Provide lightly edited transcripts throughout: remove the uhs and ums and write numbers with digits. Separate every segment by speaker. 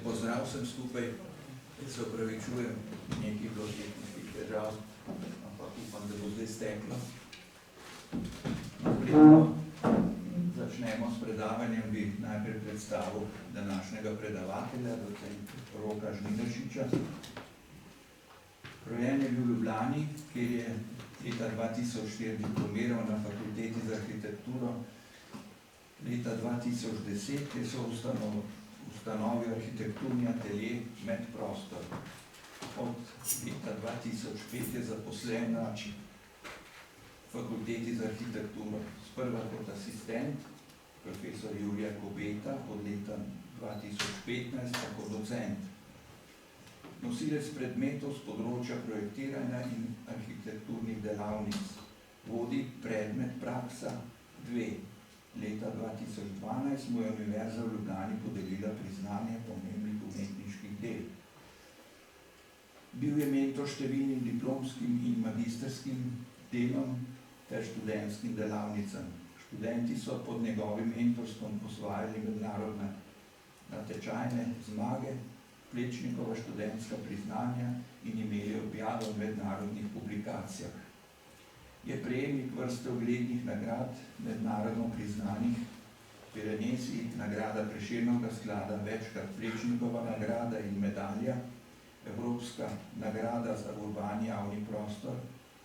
Speaker 1: Lep pozdrav vsem skupaj. Se opravičujem, nekaj bilo tehničnih težav, ampak upam, da bo zdaj steklo. Preden začnemo s predavanjem, bi najprej predstavil današnjega predavatelja, docenta Roka Žnidaršiča. Rojen je bil v Ljubljani, kjer je leta 2004 diplomiral na Fakulteti za arhitekturo. Leta 2010 je so ustanovil arhitekturni atelje Medprostor. Od leta 2005 je zaposlen na Fakulteti za arhitekturo. Sprva kot asistent profesor Jurija Kobeta, od leta 2015 pa kot docent. Nosilec predmetov z področja projektiranja in arhitekturnih delavnic. Vodi predmet praksa 2. Leta 2012 mu je Univerza v Ljubljani podelila priznanje pomembnih umetniških del. Bil je mentor številnim diplomskim in magistrskim delom ter študentskim delavnicam. Študenti so pod njegovim mentorstvom osvajali mednarodne natečajne zmage, Plečnikova študentska priznanja in imeli objave v mednarodnih publikacijah. Je prejemnik vrste uglednih nagrad, mednarodno priznanih Piranesi, nagrada Prešernovega sklada, večkrat Plečnikova nagrada in medalja, Evropska nagrada za urbani javni prostor,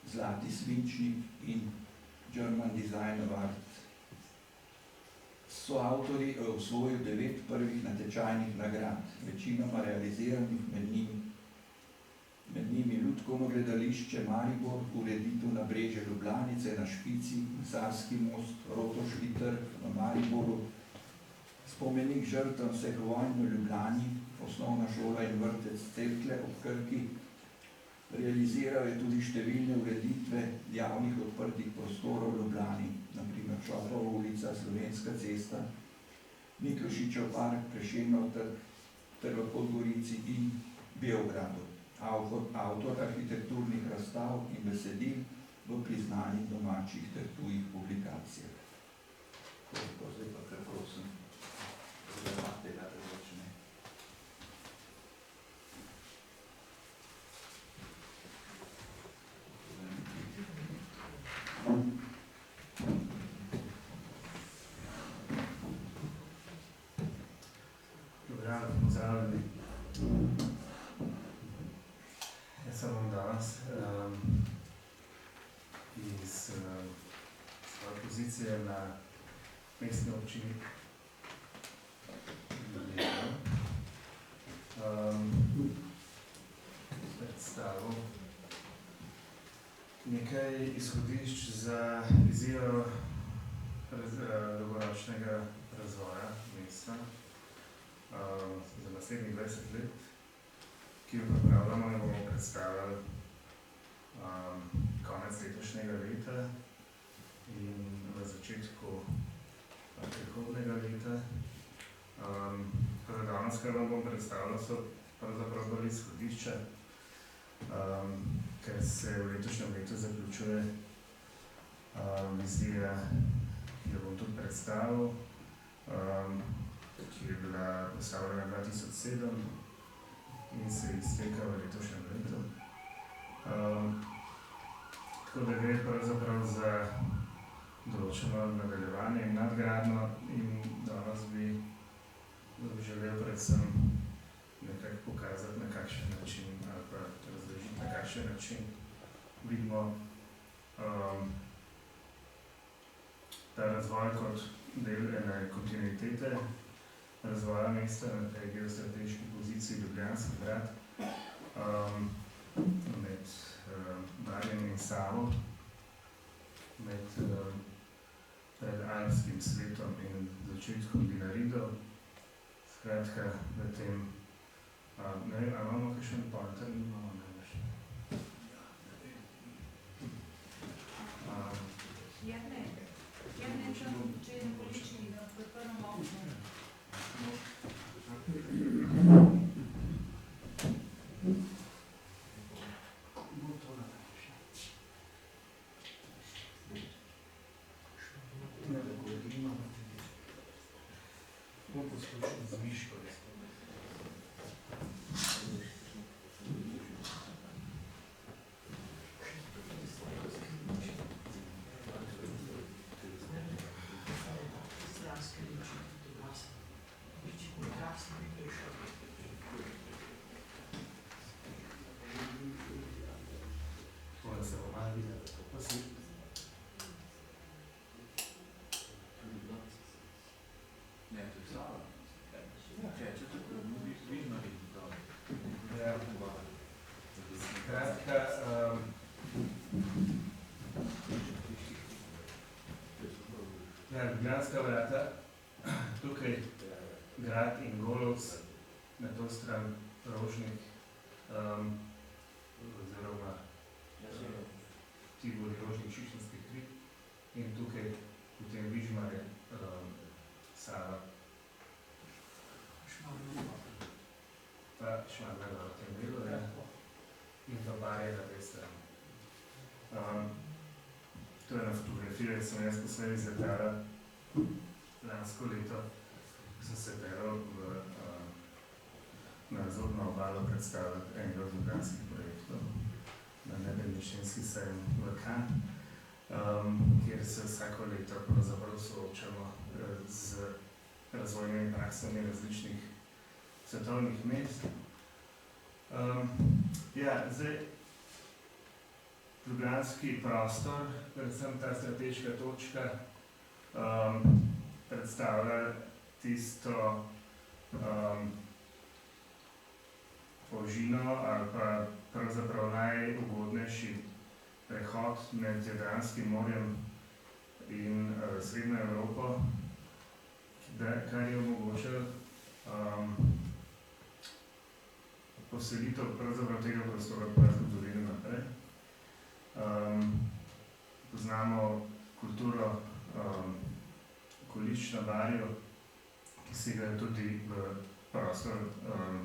Speaker 1: Zlati svinčnik in German Design Award. So avtori osvojil 9 prvih natečajnih nagrad, večinoma realiziranih med njimi Lutkovno gledališče Maribor, ureditev Nabrežje Ljubljanice na Špici, Carski most, Rotovški trg v Mariboru, spomenik žrtvam vseh vojn v Ljubljani, osnovna šola in vrtec Cerkle ob Krki. Realiziral je tudi številne ureditve javnih odprtih prostorov v Ljubljani, naprimer Šofova ulica, Slovenska cesta, Miklošičev park, Prešernov trg, ter v Podgorici in Beogradu. Avtor arhitekturnih razstav in besedil v priznanih domačih ter tujih publikacijah. Toliko, zdaj pa kar prosim, predavatelja, da začne.
Speaker 2: Pozdravljeni. Jaz sem vam danes iz svoje pozicije na mestni občini predstavil nekaj izhodišč za vizijo dolgoročnega razvoja mesta za naslednjih 20 let, ki jo pripravljamo in bomo predstavili konec letošnjega leta in v začetku prihodnega leta. Danes, kar vam bom predstavljal, so pravzaprav bolj izhodišča, ker se v letošnjem letu zaključuje vizija, ki jo bom tudi predstavil, ki je bila postavljena 2007 in se izteka v letošnjem letu. Tako da gre pravzaprav za določeno nadaljevanje in nadgradnjo in danes bi želel predvsem nekako pokazati, na kakšen način, ali pa razložiti, na kakšen način vidimo ta razvoj kot del ene kontinuitete razvoja mesta na tej geostrateški poziciji Ljubljanskih grad med Barjem in Savo, med predalpskim svetom in začetkom Dinarido. Skratka, v tem, ne vem, ali imamo kakšen pointer? Imamo največ.
Speaker 3: Ja ne, če je nepolični, da preprvamo okno.
Speaker 2: poslušal z miško. Tako da se bo malo videlo. Pa si
Speaker 1: Ne, to je Sava. Če tako, vidno je.
Speaker 2: ja. Skratka, ja, Ljubljanska vrata, tukaj grad in Golovc, na to stran Rožnik, oziroma Tivoli, Rožnik, Šišenski hrib in tukaj potem Vižmarje, Sava. Pa Šmarnega v tem delu, ja. In pa Barje na tej strani. To je na fotografiji, sem jaz poslednji zapela lansko leto, sem se pelal na Zobno obalo predstavljati enega od ljubljanskih projektov na nepremičninski sejem v Cannes, kjer se vsako leto pravzaprav soočamo z razvojnimi praksami različnih svetovnih mest. Ja, zdaj, ljubljanski prostor, predvsem ta strateška točka, predstavlja tisto ožino ali pa pravzaprav najugodnejši prehod med Jadranskim morjem in Srednjo Evropo, kar je omogočilo poselitev pravzaprav tega prostora po zgodovini naprej. Poznamo kulturo Količ na Barju, ki segajo tudi v prostor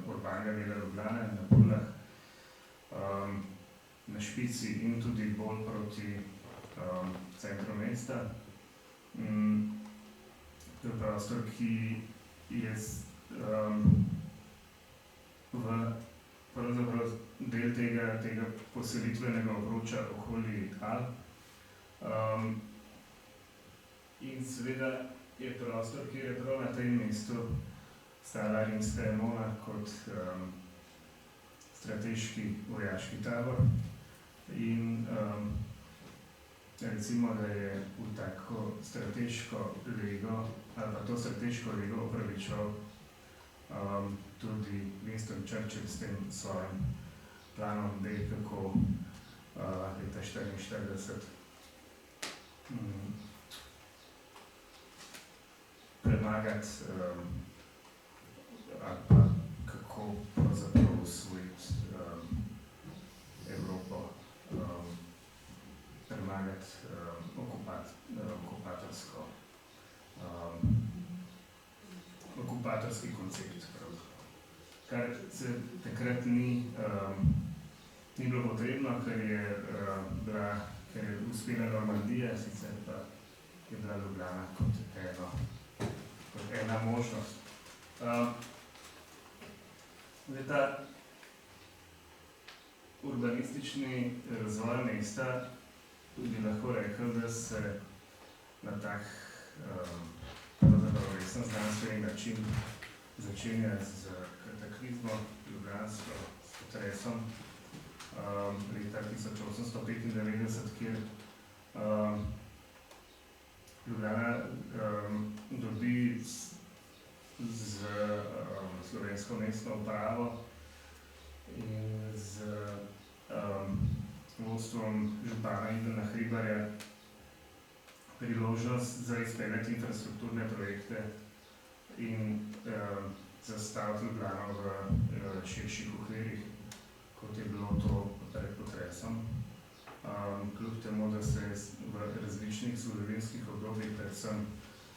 Speaker 2: urbanega dela Ljubljane, na Pulah, na Špici in tudi bolj proti centru mesta. To je prostor, ki je pravzaprav del tega poselitvenega obroča okoli Alp. In seveda je prostor, kjer je prav na tem mestu stala rimska Emona kot strateški vojaški tabor. In recimo, da je v tako strateško lego, ali pa to strateško lego opravičeval tudi Winston Churchill s tem svojim planom B, kako leta 1944 premagati ali pa kako pravzaprav osvojiti Evropo, premagati okupatorski koncept. Kar se takrat ni bilo potrebno, ker je uspela Normandija, sicer pa je bila Ljubljana kot ena možnost. Ta urbanistični razvoj mesta bi lahko rekel, da se na tak resen znanstveni način začenja z kataklizmom ljubljansko, s potresom leta 1895, kjer Ljubljana dobi z slovensko mestno upravo in z vodstvom župana Ivana Hribarja priložnost za izpeljati infrastrukturne projekte in zastaviti Ljubljano v širših okvirih, kot je bilo to pred potresom. Kljub temu, da se je v različnih zgodovinskih obdobjih, predvsem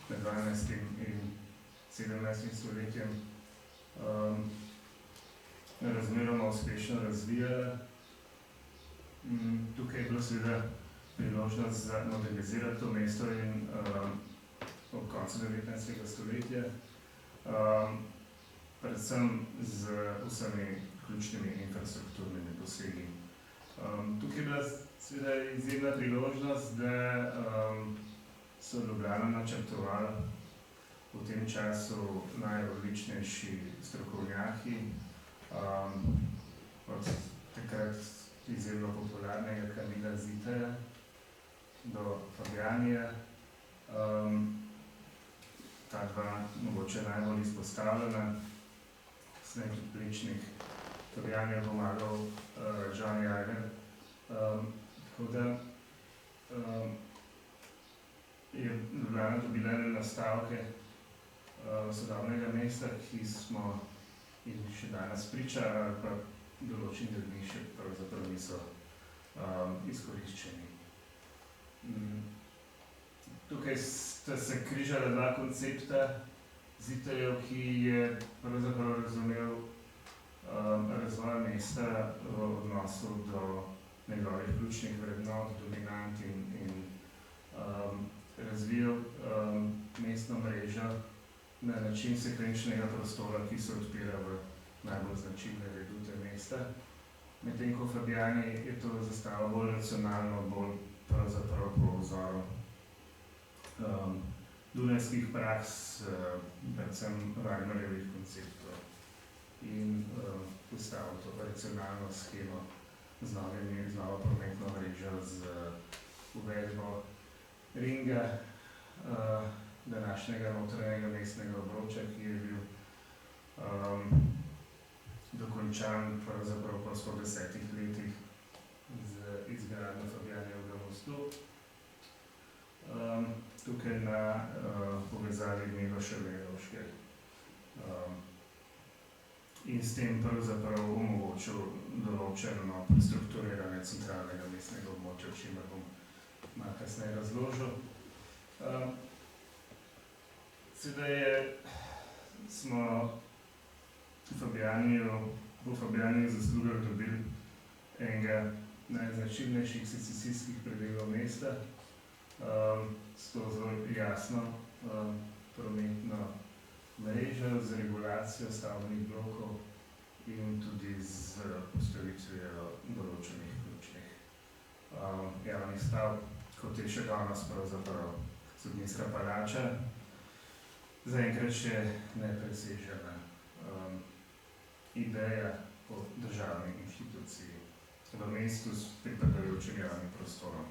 Speaker 2: med 12. in 17. stoletjem, razmeroma uspešno razvijala. Tukaj je bilo seveda priložnost za modernizirati to mesto in ob koncu 19. stoletja predvsem z vsemi ključnimi infrastrukturnimi posegi. Tukaj je bila seveda izjemna priložnost, da so Ljubljano načrtovali v tem času najodličnejši strokovnjaki, od takrat izjemno popularnega Kamila Ziteja do Fabjanija. Ta dva mogoče najbolj izpostavljena, kasneje tudi Plečnik, Fabjan je pomagal John Jager. Tako da je Ljubljana dobila nastavke sodobnega mesta, ki smo in še danes priča, ali pa določeni dni še pravzaprav niso izkoriščeni. Tukaj sta se križala dva koncepta Zitejev, ki je pravzaprav razumel razvoj mesta v odnosu do njegovih ključnih vrednot, dominant in razvijal mestno mrežo na način sekvenčnega prostora, ki se odpira v najbolj značilne redute mesta. Medtem ko Fabjani je to zastavil bolj racionalno, bolj pravzaprav po vzoru dunajskih praks, predvsem Wagnerjevih konceptov in postavil to racionalno shemo z novo prometno mrežo, z uvedbo ringa, današnjega notranjega mestnega obroča, ki je bil dokončan pravzaprav po 110 letih z izgradnjo Fabjanjevega mostu. Tukaj na povezavi Miloševe-Jerovške in s tem pravzaprav omogočil določeno prestrukturiranje centralnega mestnega območja, o čemer bom malo kasneje razložil. Sedaj smo po Fabjanjevih zaslugah dobili enega najznačilnejših secesijskih predelov mesta, s to zelo jasno prometno mrežo, z regulacijo stavbnih blokov in tudi z postavitvijo določenih ključnih javnih stavb, kot je še danes pravzaprav sodniška palača, zaenkrat še nepresežena ideja o državni inštituciji v mestu s pripadajočim javnim prostorom.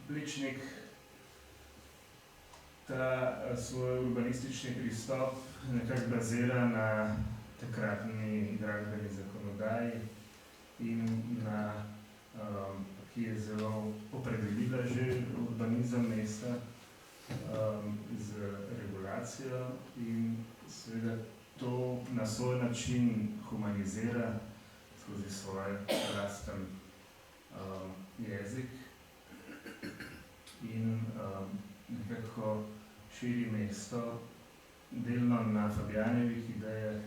Speaker 2: Plečnik ta svoj urbanistični pristop nekako bazira na takratni gradbeni zakonodaji in na, ki je zelo opredelila že urbanizem mesta z regulacijo in seveda to na svoj način humanizira skozi svoj lasten jezik in nekako širi mesto delno na Fabjanjevih idejah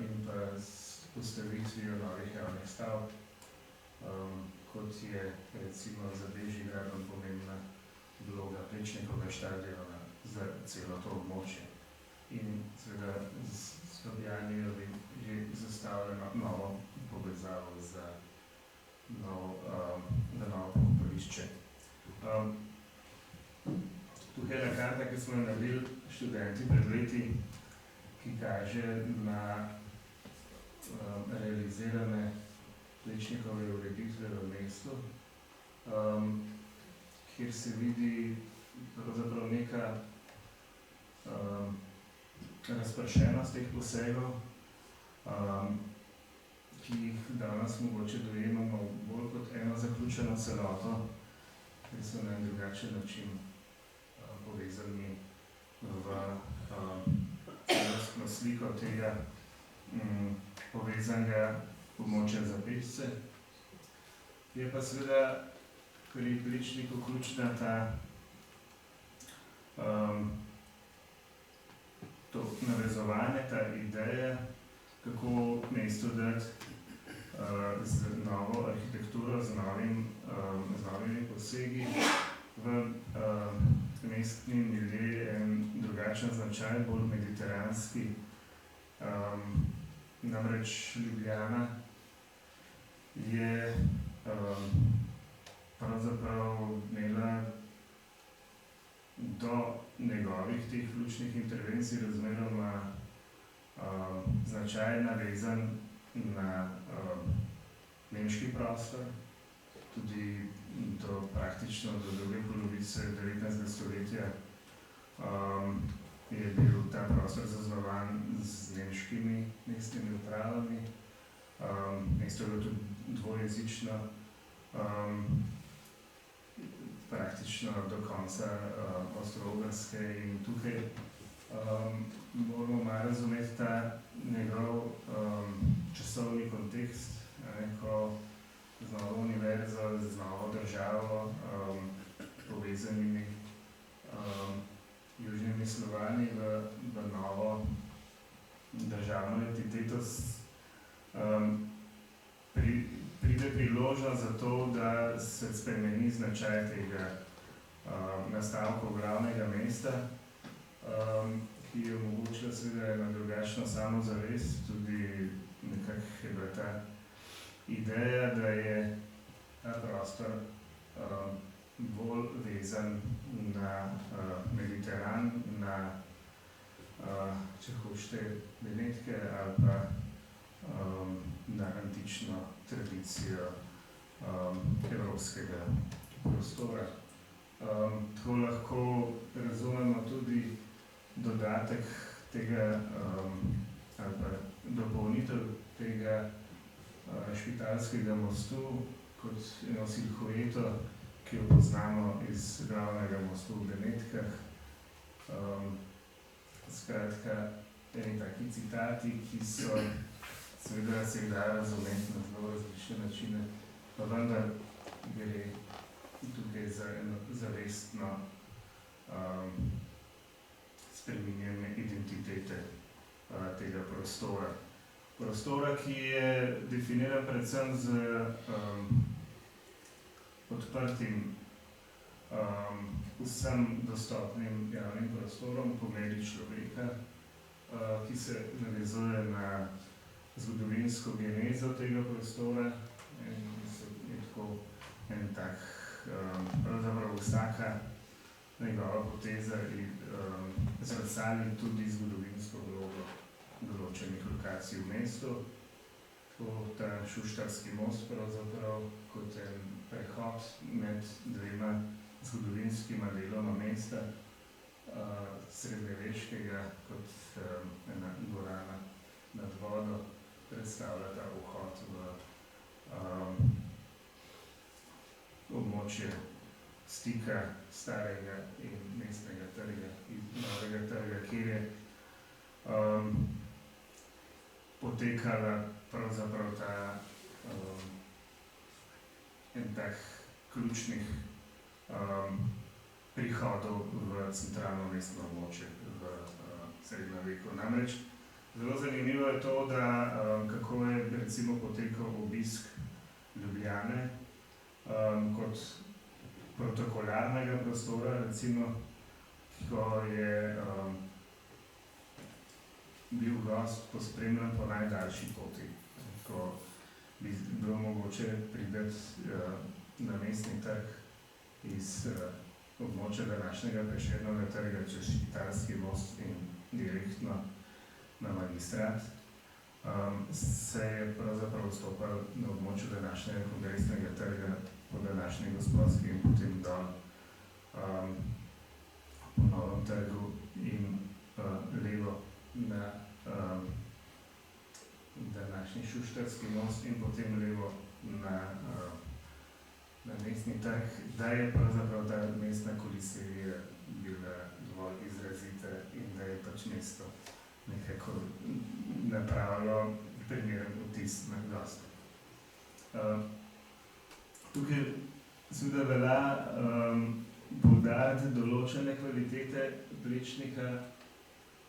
Speaker 2: in pa s postavitvijo novih javnih stavb, kot je recimo za Bežigradom pomembna vloga Plečnikovega štadiona za celo to območje. In seveda s Fabjanjevim že zastavljeno novo povezavo za novo pokopališče. Tukaj je ena karta, ki smo jo naredili študenti pred leti, ki kaže na realizirane Plečnikove ureditve v mestu, kjer se vidi pravzaprav neka razpršenost teh posegov, ki jih danes mogoče dojemamo bolj kot eno zaključeno celoto, ki so na en drugačen način povezani v celostno sliko tega povezanega območja za pešce. Je pa seveda pri Plečniku ključna ta to navezovanje, ta ideja, kako mesto dati z novo arhitekturo, z novimi posegi v mestni milje en drugačen drugačen značaj, bolj mediteranski. Namreč Ljubljana je pravzaprav imela do njegovih teh ključnih intervencij razmeroma značaj navezan na nemški prostor, tudi praktično do druge polovice 19. stoletja je bil ta prostor zaznamovan z nemškimi mestnimi upravami. Mesto je bilo tudi dvojezično, praktično do konca Avstro-Ogrske in tukaj moramo malo razumeti ta njegov časovni kontekst, ko z novo univerzo, z novo državo, povezanimi južnimi Slovani v novo državno entiteto pride priložnost za to, da se spremeni značaj tega nastavka glavnega mesta, ki je omogočila seveda eno drugačno samozavest, tudi nekako je bila ta ideja, da je ta prostor bolj vezan na Mediteran, na, če hočete, Benetke ali pa na antično tradicijo evropskega prostora. Tako lahko razumemo tudi dodatek tega ali pa dopolnitev tega Špitalskega mostu kot eno silhueto, ki jo poznamo iz glavnega mostu v Benetkah. Skratka, eni taki citati, ki so seveda se da razumeti na zelo različne načine, pa vendar gre tukaj za eno zavestno spreminjanje identitete tega prostora. Prostora, ki je definiran predvsem z odprtim vsem dostopnim javnim prostorom po meri človeka, ki se navezuje na zgodovinsko genezo tega prostora in je tako en tak, pravzaprav vsaka njegova poteza zrcali tudi zgodovinsko vlogo določenih lokacij v mestu. Ta Šuštarski most pravzaprav kot en prehod med dvema zgodovinskima deloma mesta, srednjeveškega kot ena dvorana nad vodo, predstavlja ta vhod v območje stika starega in mestnega trga in novega trga, kjer je potekala pravzaprav ta en tak ključnih prihodov v centralno mestno območje v srednjem veku. Namreč zelo zanimivo je to, da kako je recimo potekal obisk Ljubljane kot protokolarnega prostora, recimo, ko je bil gost pospremljen po najdaljši poti, ko bi bilo mogoče priti na mestni trg iz območja današnjega Prešernovega trga čez Špitalski most in direktno na Magistrat, se je pravzaprav vstopal na območju današnjega Kongresnega trga po današnji Gospodski in potem dol po Novem trgu in levo na današnji Šuštarski most in potem levo na mestni trg, da je pravzaprav ta mestna koliserija bila dovolj izrazita in da je pač mesto nekako napravilo primeren vtis na goste. Tukaj seveda velja poudariti določene kvalitete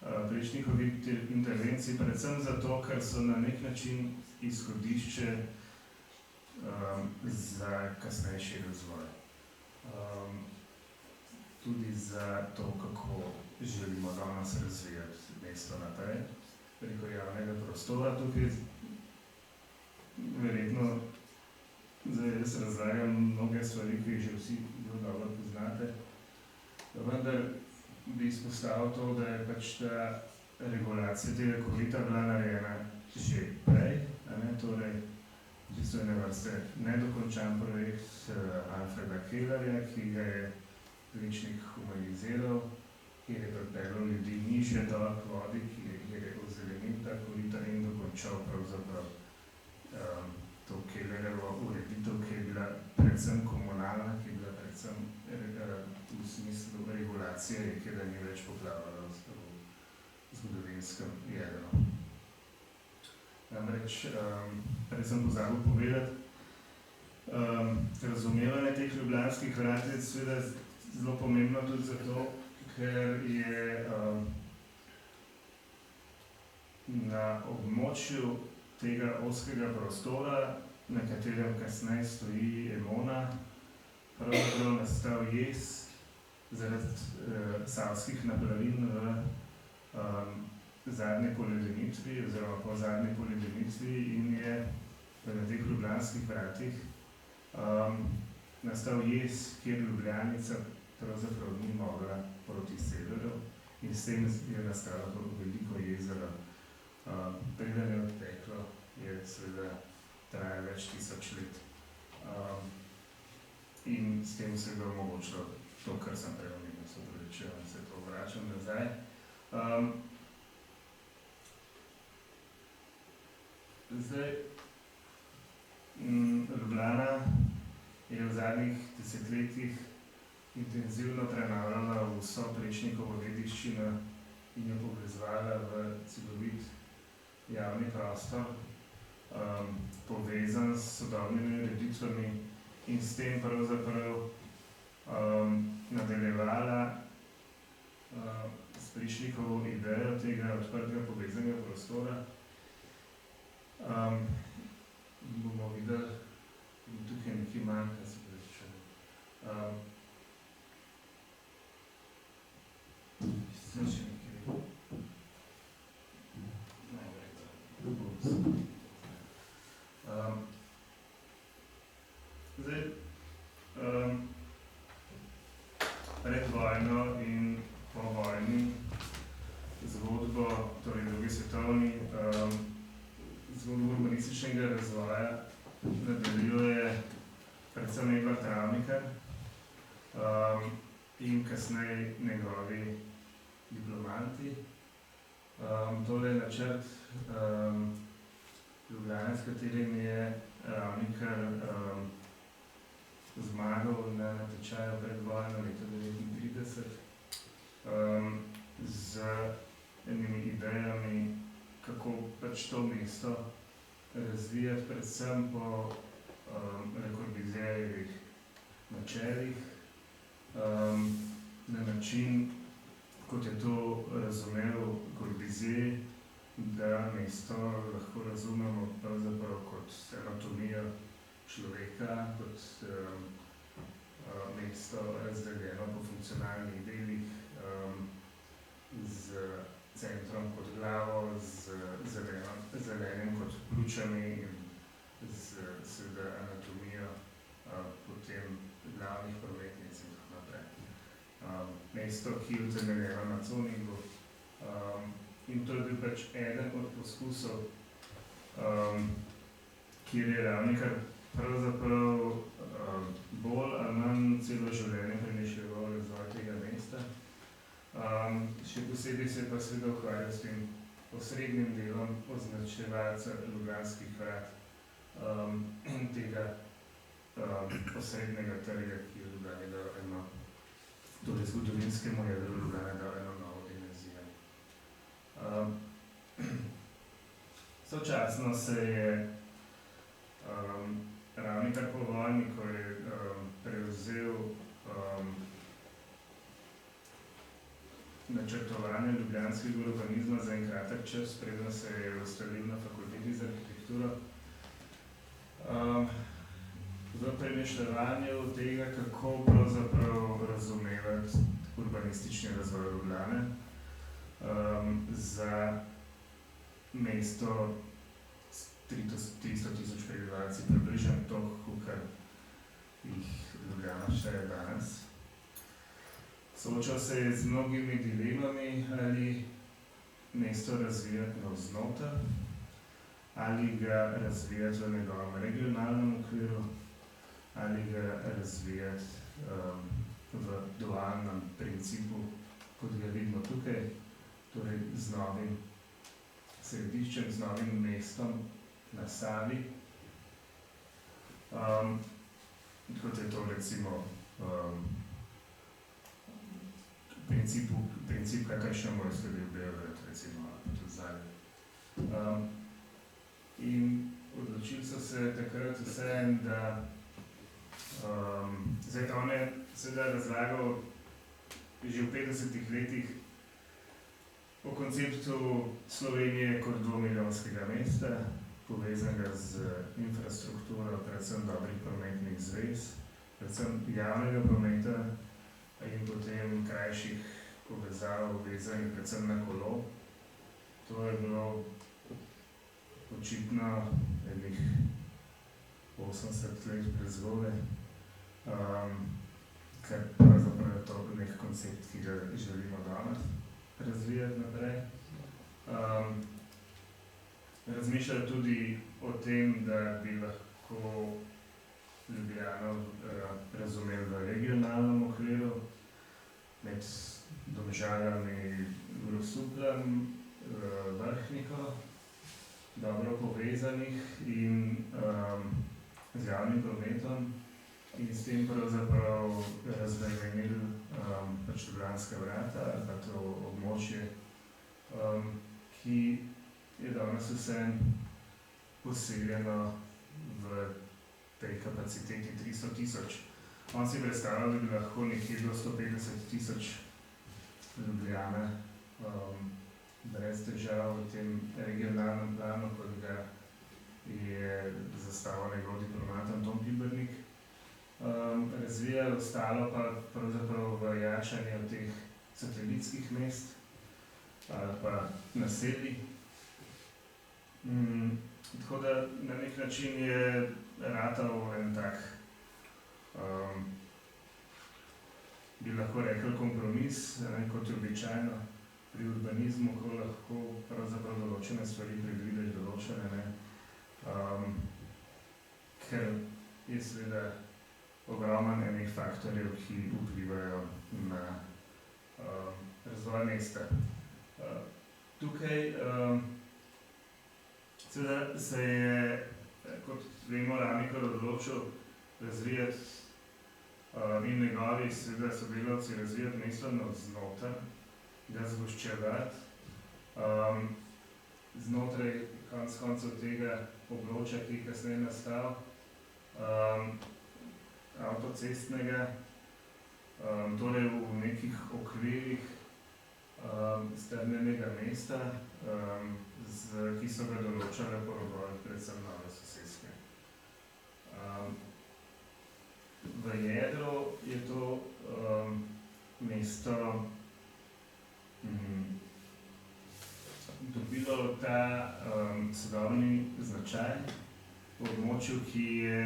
Speaker 2: Plečnikovih intervencij, predvsem zato, ker so na nek način izhodišče za kasnejši razvoj. Tudi za to, kako želimo danes danes razvijati mesto naprej preko javnega prostora. Tukaj verjetno zdaj jaz razlagam mnoge stvari, ki jih že vsi zelo dobro poznate, vendar bi izpostavil to, da je pač ta regulacija tega korita bila narejena že prej, torej v bistvu je vrste nedokončan projekt Alfreda Kellerja, ki ga je Plečnik humaniziral, kjer je pripeljal ljudi nižje dol k vodi, kjer je ozelenil ta korita in dokončal pravzaprav to Kellerjevo ureditev, ki je bila predvsem komunalna, ki je bila predvsem v smislu regulacije, ki da ni več poplavljala v zgodovinskem jedru. Namreč, prej sem pozabil povedati, razumevanje teh ljubljanskih vrat je seveda zelo pomembno tudi zato, ker je na območju tega ozkega prostora, na katerem kasneje stoji Emona, pravzaprav nastal jez zaradi savskih naplavin v zadnji poledenitvi oziroma po zadnji poledenitvi in je na teh ljubljanskih vratih nastal jez, kjer Ljubljanica pravzaprav ni mogla proti severu in s tem je nastalo veliko jezero. Preden je odteklo, je seveda trajalo več tisoč let. In s tem se je omogočilo to, kar sem prej omenil, se opravičujem, se to vračam nazaj. Zdaj, Ljubljana je v zadnjih desetletjih intenzivno prenavljala vso Plečnikovo dediščino in jo povezovala v celovit javni prostor, povezan s sodobnimi ureditvami in s tem pravzaprav nadaljevala s Plečnikovo idejo tega odprtega povezanega prostora. Bomo videli, da tukaj nekaj manjka, se pravi. Sem še nekaj zdaj, pred vojno in po vojni zgodbo, torej drugi svetovni, zgodbo urbanističnega razvoja nadaljuje predvsem Edvard Travnikar in kasneje njegovi diplomanti. Tole je načrt Ljubljane, s katerim je Travnikar zmagal na natečaju pred vojno leta 1939 z enimi idejami, kako pač to mesto razvijati predvsem po Le Corbusierjevih načelih, na način, kot je to razumel Corbusier, da mesto lahko razumemo pravzaprav kot anatomijo človeka, kot mesto razdeljeno po funkcionalnih delih, z centrom kot glavo, z zelenim kot pljučami in z seveda anatomijo potem glavnih prometnic in tako naprej. Mesto, ki je utemeljeno na Coningu, in to je bil pač eden od poskusov, kjer je Travnikar pravzaprav bolj ali manj celo življenje premišljeval razvoj tega mesta. Še posebej se je pa seveda ukvarjal s tem osrednjim delom označevalca ljubljanskih vrat in tega osrednjega trga, ki je Ljubljani dal eno, torej zgodovinskemu jedru Ljubljane dal eno novo dimenzijo. Sočasno se je Travnikar po vojni, ko je prevzel načrtovanje ljubljanskega urbanizma za en kratek čas, preden se je ustalil na fakulteti za arhitekturo. V premišljevanju tega, kako pravzaprav razumevati urbanistični razvoj Ljubljane, mesto s 300.000 prebivalci, približno toliko, kar jih Ljubljana še je danes. Soočal se je z mnogimi dilemami, ali mesto razvijati navznoter, ali ga razvijati v njegovem regionalnem okviru, ali ga razvijati v dualnem principu, kot ga vidimo tukaj, torej z novim središčem, z novim mestom na Savi. Kot je to recimo princip, kakršnemu je sledil Beograd, recimo, tudi zadnji. In odločili so se takrat vseeno, da zdaj on je seveda razlagal že v 50-ih letih o konceptu Slovenije kot dvomilijonskega mesta, povezanega z infrastrukturo, predvsem dobrih prometnih zvez, predvsem javnega prometa in potem krajših povezav vezanih predvsem na kolo. To je bilo očitno enih 80 let prezgodaj, ker pravzaprav je to nek koncept, ki ga želimo danes razvijati naprej. Razmišljajo tudi o tem, da bi lahko Ljubljano razumeli v regionalnem okviru, med Domžaljami, Grosupljem, Vrhniko, dobro povezanih in z javnim prometom in s tem pravzaprav razbremenili pač Ljubljanska vrata, ali pa to območje, ki je danes vseeno poseljeno v tej kapaciteti 300.000. On si predstavlja, da bi lahko nekje do 150.000 Ljubljane brez težav v tem regionalnem planu, kot ga je zastavil njegov diplomat Anton Pibernik, razvijali, ostalo pa pravzaprav v jačanju teh satelitskih mest ali pa naselij. Tako da na nek način je ratal en tak, bi lahko rekel, kompromis, kot je običajno pri urbanizmu, ko lahko pravzaprav določene stvari predvideš, določene ne. Ker je seveda ogromno enih faktorjev, ki vplivajo na razvoj mesta. Tukaj seveda se je, kot vemo, Ramikar odločil razvijati in njegovi seveda sodelavci razvijati mesto navznoter, ga zgoščevati. Znotraj konec koncev tega obroča, ki je kasneje nastal, avtocestnega, torej v nekih okvirih strnjenega mesta, ki so ga določale po robovih, predvsem nove soseske. V jedru je to mesto dobilo ta sodobni značaj v območju, ki je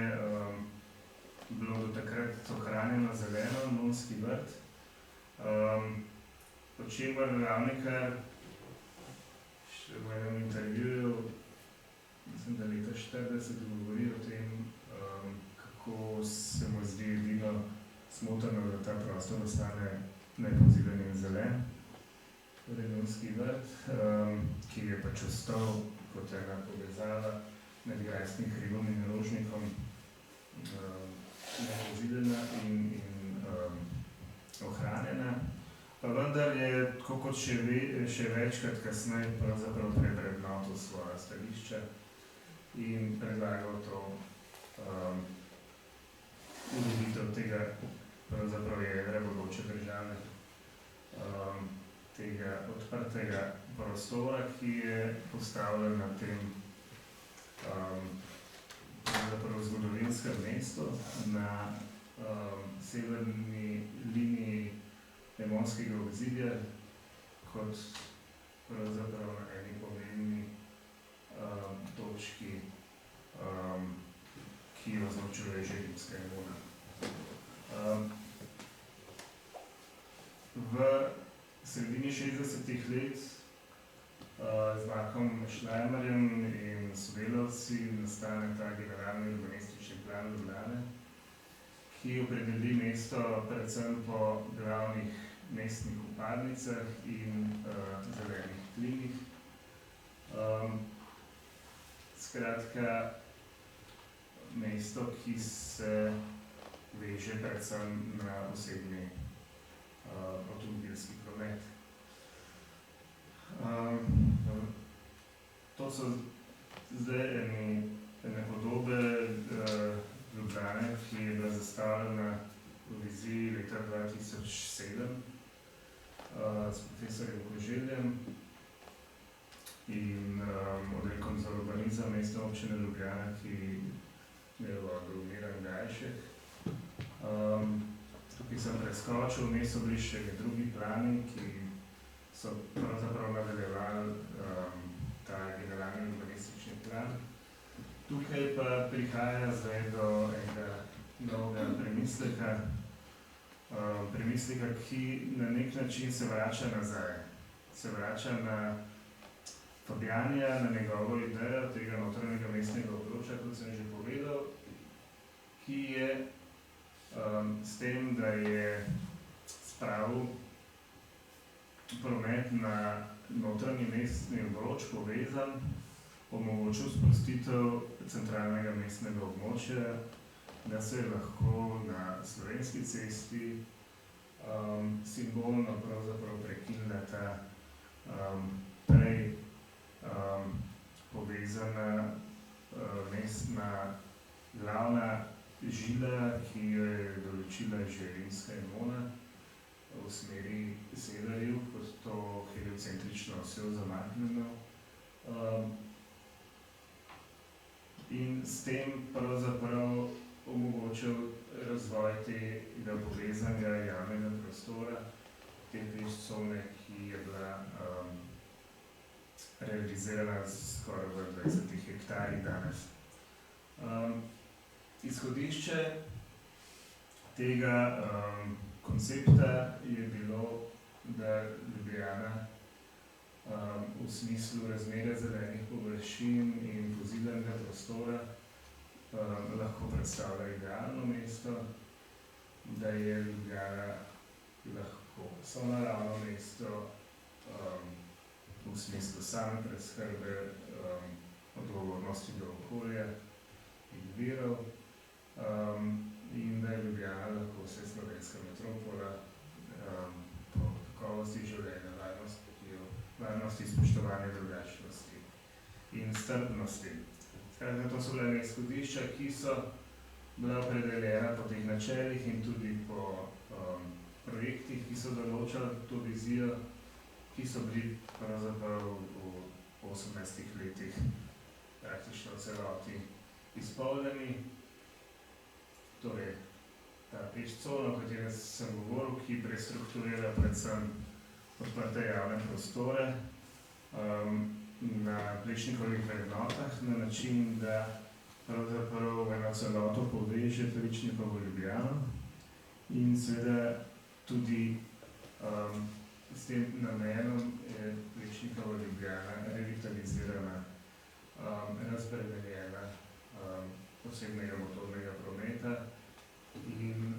Speaker 2: bilo do takrat ohranjeno zeleno, Nonski vrt, o čemer Ramikar še v enem intervjuju, mislim, da leta 40 govori o tem, kako se mu zdi edino smotrno, da ta prostor ostane nepozidan in zelen. Torej Nonski vrt, ki je pač ostal kot ena povezava med Grajskim hribom in Rožnikom, nepozidana in ohranjena. Pa vendar je, tako kot še večkrat kasneje, pravzaprav prevrednotil svoja stališča in predlagal to ureditev tega pravzaprav jedra bodoče države, tega odprtega prostora, ki je postavljen na tem pravzaprav zgodovinskem mestu, na severni liniji Emonskega obzidja, kot pravzaprav na eni pomembni točki, ki jo označuje že rimska imuna. V sredini 60-ih let z Markom Šlajmerjem in sodelavci nastane ta generalni urbanistični plan Ljubljane, ki opredeli mesto predvsem po glavnih mestnih vpadnicah in zelenih tlinih. Skratka, mesto, ki se veže predvsem na osebni avtomobilski promet. To so zdaj ene podobe Ljubljane, ki je bila zastavljena v viziji leta 2007 s profesorjem Koželjem in oddelkom za urbanizem Mestne občine Ljubljana, ki je vodil Miran Gajšek. Tukaj sem preskočil, vmes so bili še drugi plani, ki so pravzaprav nadaljevali ta generalni urbanistični plan. Tukaj pa prihaja zdaj do enega novega premisleka, ki na nek način se vrača nazaj. Se vrača na Fabjanija, na njegovo idejo tega notranjega mestnega obroča, kot sem že povedal, ki je s tem, da je spravil promet na notranji mestni obroč povezan, omogočil sprostitev centralnega mestnega območja, da se je lahko na Slovenski cesti simbolno pravzaprav prekinila ta prej povezana mestna glavna žila, ki jo je določila že rimska imuna v smeri severju, kot to heliocentrično osjo zamaknjeno. In s tem pravzaprav omogočil razvoj tega povezanega javnega prostora, te pešcone, ki je bila realizirana skoraj v 20 hektarjih danes. Izhodišče tega koncepta je bilo, da Ljubljana v smislu razmerja zelenih površin in pozidanega prostora lahko predstavlja idealno mesto, da je Ljubljana lahko sonaravno mesto v smislu same preskrbe, odgovornosti do okolja in virov, in da je Ljubljana lahko vseslovenska metropola po kakovosti življenja, varnosti, spoštovanja drugačnosti in strpnosti. Skratka, to so bile izhodišča, ki so bila opredeljena po teh načelih in tudi po projektih, ki so določali to vizijo, ki so bili pravzaprav v 18 letih praktično v celoti izpolnjeni. Torej, ta pešcona, o kateri sem govoril, ki prestrukturira predvsem odprte javne prostore na Plečnikovih vrednotah na način, da pravzaprav v eno celoto poveže Plečnikovo Ljubljano in seveda tudi s tem namenom je Plečnikova Ljubljana revitalizirana, razpredeljena posebnega motornega prometa in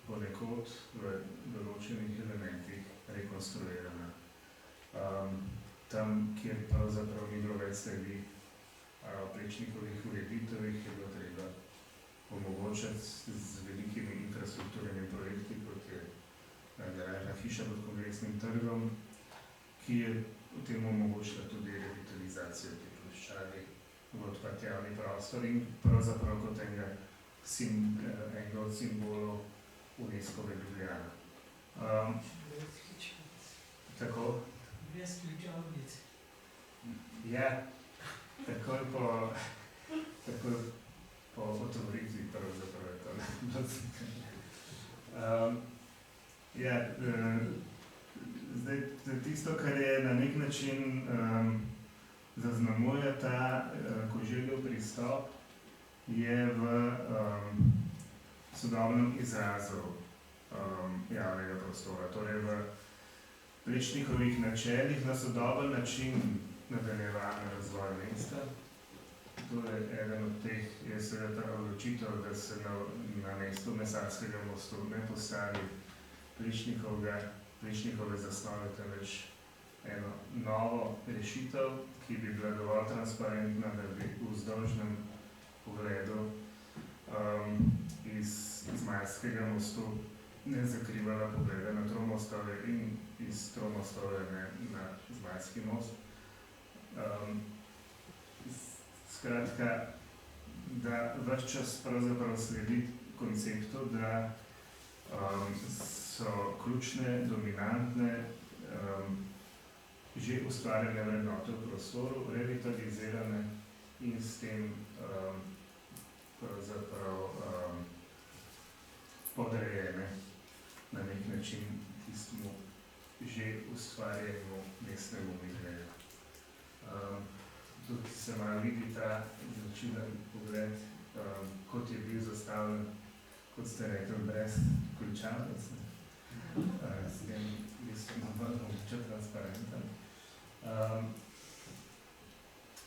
Speaker 2: ponekod v določenih elementih rekonstruirana. Tam, kjer pravzaprav ni bilo več sledi Plečnikovih ureditev, je bilo treba omogočati z velikimi infrastrukturnimi projekti, kot je garažna hiša pod Kongresnim trgom, ki je v tem omogočila tudi revitalizacijo te ploščadi v odprt javni prostor in pravzaprav kot enega od simbolov UNESCO-ve Ljubljana. Tako?
Speaker 4: Brez ključavnic.
Speaker 2: Ja, takoj po otvoritvi pravzaprav je to. Ja, zdaj tisto, kar je na nek način zaznamuje ta Koželjev pristop, je v sodobnem izrazu javnega prostora, torej v Plečnikovih načelih na sodoben način nadaljevanja razvoja mesta. Torej, eden od teh je seveda ta odločitev, da se na mestu Mesarskega mostu ne postavi Plečnikove zasnove, temveč eno novo rešitev, ki bi bila dovolj transparentna, da bi v vzdolžnem pogledu iz Zmajskega mostu ne zakrivala pogleda na Tromostove in iz Tromostove na Zmajski most. Skratka, da ves čas pravzaprav sledi konceptu, da so ključne, dominantne, že ustvarjene vrednote v prostoru, revitalizirane in s tem pravzaprav podrejene na nek način tistemu že ustvarjenemu mestnemu miljeju. Tukaj se malo vidi ta značilen pogled, kot je bil zastavljen, kot ste rekli, brez ključavnic, s tem bistveno bolj mogoče transparenten.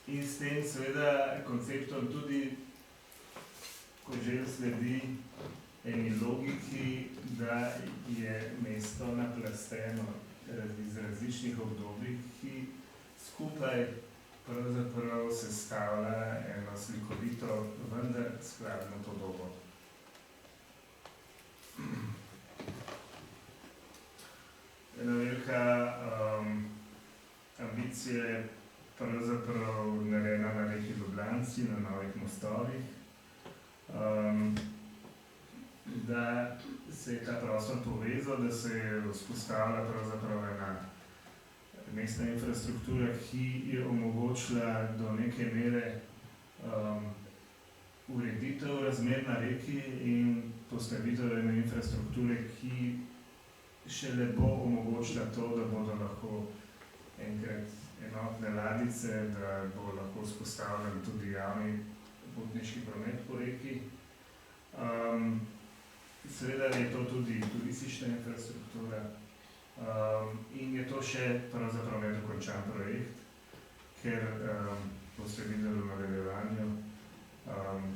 Speaker 2: In s tem seveda konceptom tudi Koželj sledi eni logiki, da je mesto naplasteno iz različnih obdobij, ki skupaj pravzaprav sestavlja eno slikovito, vendar skladno podobo. Ena velika ambicija je pravzaprav narejena na reki Ljubljanci, na novih mostovih, da se je ta prostor povezal, da se je vzpostavila pravzaprav ena mestna infrastruktura, ki je omogočila do neke mere ureditev razmer na reki in postavitev ene infrastrukture, ki šele bo omogočila to, da bodo lahko enkrat enotne ladjice, da bo lahko vzpostavljen tudi javni potniški promet po reki. Seveda je to tudi turistična infrastruktura in je to še pravzaprav nedokončan projekt, ker boste videli v nadaljevanju,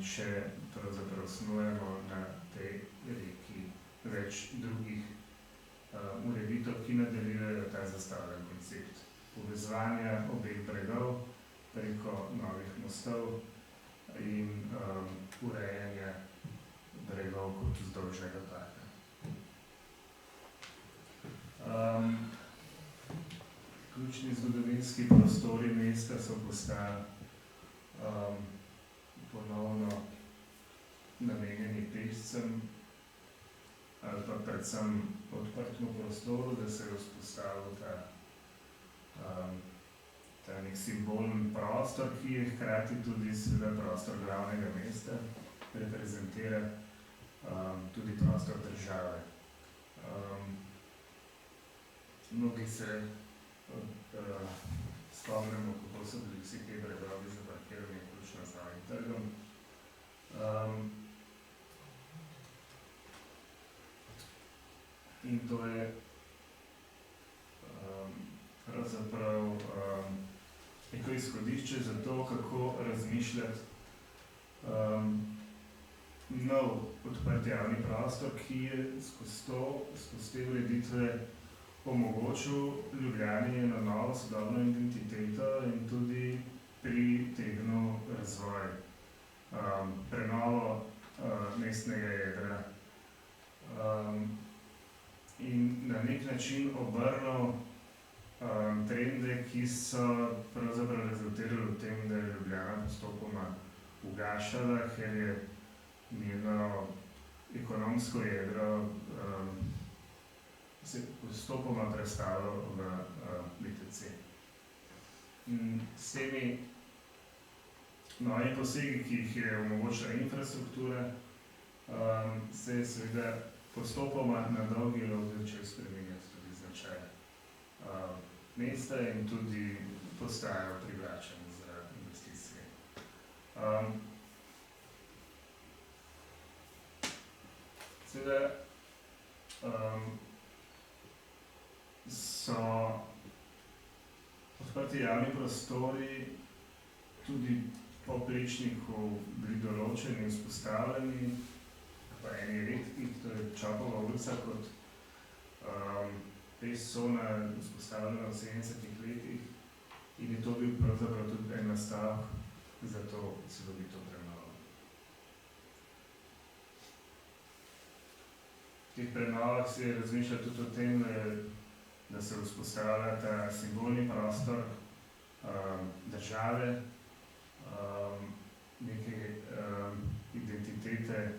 Speaker 2: še pravzaprav snujemo na tej reki več drugih ureditev, ki nadaljujejo ta zastavljen koncept povezovanja obeh bregov preko novih mostov in urejanja bregov kot vzdolžnega parka. Ključni zgodovinski prostori mesta so postali ponovno namenjeni pešcem ali pa predvsem odprtemu prostoru, da se je vzpostavil ta nek simbolen prostor, ki je hkrati tudi seveda prostor glavnega mesta, reprezentira tudi prostor države. Mnogi se spomnimo, kako so bili vsi te bregovi zaparkirani, vključno z Novim trgom. In to je pravzaprav neko izhodišče za to, kako razmišljati nov odprt javni prostor, ki je skozi te ureditve omogočil Ljubljani eno novo sodobno identiteto in tudi pritegnil razvoj, prenovo mestnega jedra in na nek način obrnil trende, ki so pravzaprav rezultirali v tem, da je Ljubljana postopoma ugašala, ker je njeno ekonomsko jedro se postopoma prestavilo v BTC. S temi novimi posegi, ki jih je omogočila infrastruktura, se je seveda postopoma na dolgi rok začel spreminjati tudi značaj mesta in tudi postajal privlačen Seveda so odprti javni prostori tudi po Plečniku bili določeni in vzpostavljeni, pa eni redkih, to je Čopova ulica kot peš cona vzpostavljena v 70-ih letih in je to bil pravzaprav tudi en nastavek za to celovito prenovo. V teh prenovah se je razmišljalo tudi o tem, da se vzpostavlja ta simbolni prostor države, neke identitete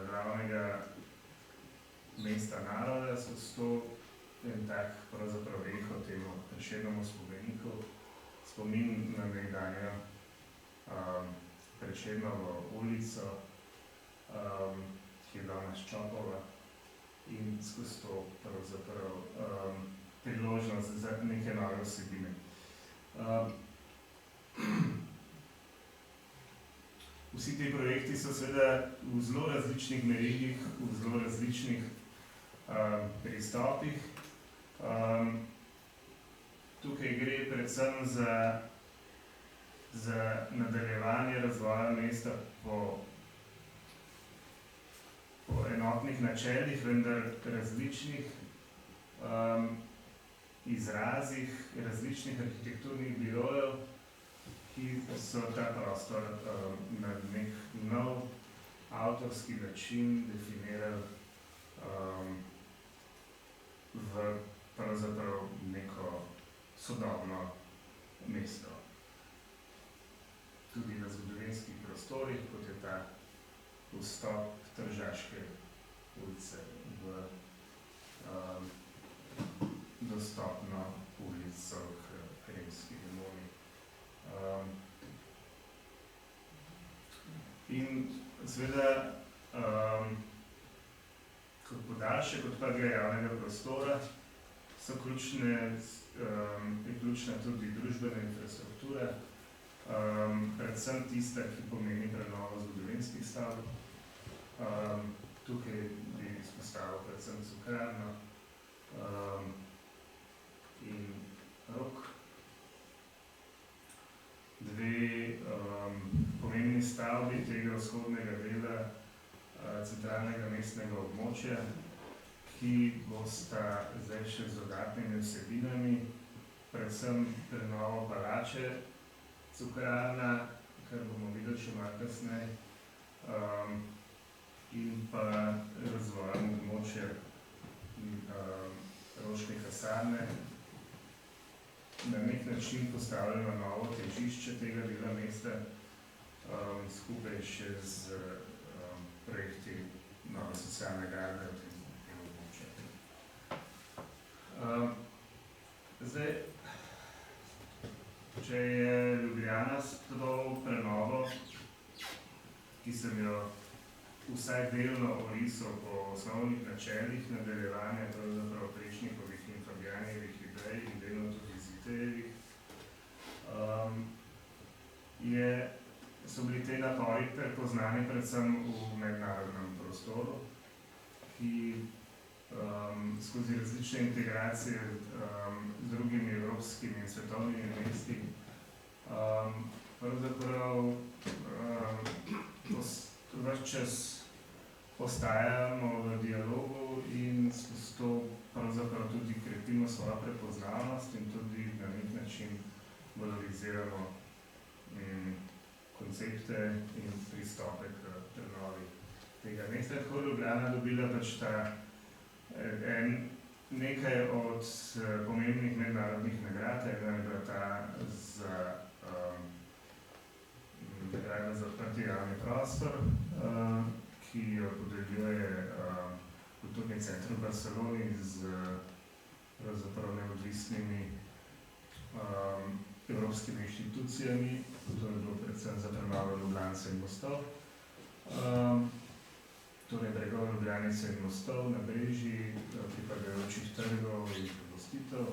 Speaker 2: glavnega mesta naroda, skozi to en tak pravzaprav eho temu Prešernovemu spomeniku, spomin na nekdanjo Prešernovo ulico, ki je danes Čopova, in skozi to pravzaprav priložnost za neke nove vsebine. Vsi ti projekti so seveda v zelo različnih merilih, v zelo različnih pristopih. Tukaj gre predvsem za nadaljevanje razvoja mesta po enotnih načelih, vendar različnih izrazih, različnih arhitekturnih birojev, ki so ta prostor na nek nov avtorski način definirali v pravzaprav neko sodobno mesto. Tudi na zgodovinskih prostorih, kot je ta vstop Tržaške ulice v dostopno ulico k Rimski Gemoni. In seveda kot podaljšek odprtega javnega prostora je ključna tudi družbena infrastruktura, predvsem tista, ki pomeni prenovo zgodovinskih stavb. Tukaj bi izpostavil predvsem Cukrarno in Rok. Dve pomembni stavbi tega vzhodnega dela centralnega mestnega območja, ki bosta zdaj še z dodatnimi vsebinami, predvsem prenovo palače Cukrarna, kar bomo videli še malo kasneje, in pa razvojem območja Roške kasarne, na nek način postavljeno novo težišče tega dela mesta, skupaj še z projekti nove socialne garde v tem območju. Zdaj, če je Ljubljana s to prenovo, ki sem jo vsaj delno orisal po osnovnih načelih nadaljevanja pravzaprav Plečnikovih in Fabjanjevih idej in delno tudi Zitejevih, so bili te napori prepoznani predvsem v mednarodnem prostoru, ki skozi različne integracije z drugimi evropskimi in svetovnimi mesti pravzaprav ves čas ostajamo v dialogu in skozi to pravzaprav tudi krepimo svojo prepoznavnost in tudi na nek način valoriziramo koncepte in pristope k prenovi tega mesta. Tako Ljubljana dobila pač nekaj od pomembnih mednarodnih nagrad, ena je bila ta za nagrada za odprti javni prostor, ki jo podeljuje Kulturni center v Barceloni z pravzaprav neodvisnimi evropskimi inštitucijami, to je bilo predvsem za prenovo Ljubljanice in mostov, torej bregov Ljubljanice in mostov, nabrežij, pripadajočih trgov in premostitev,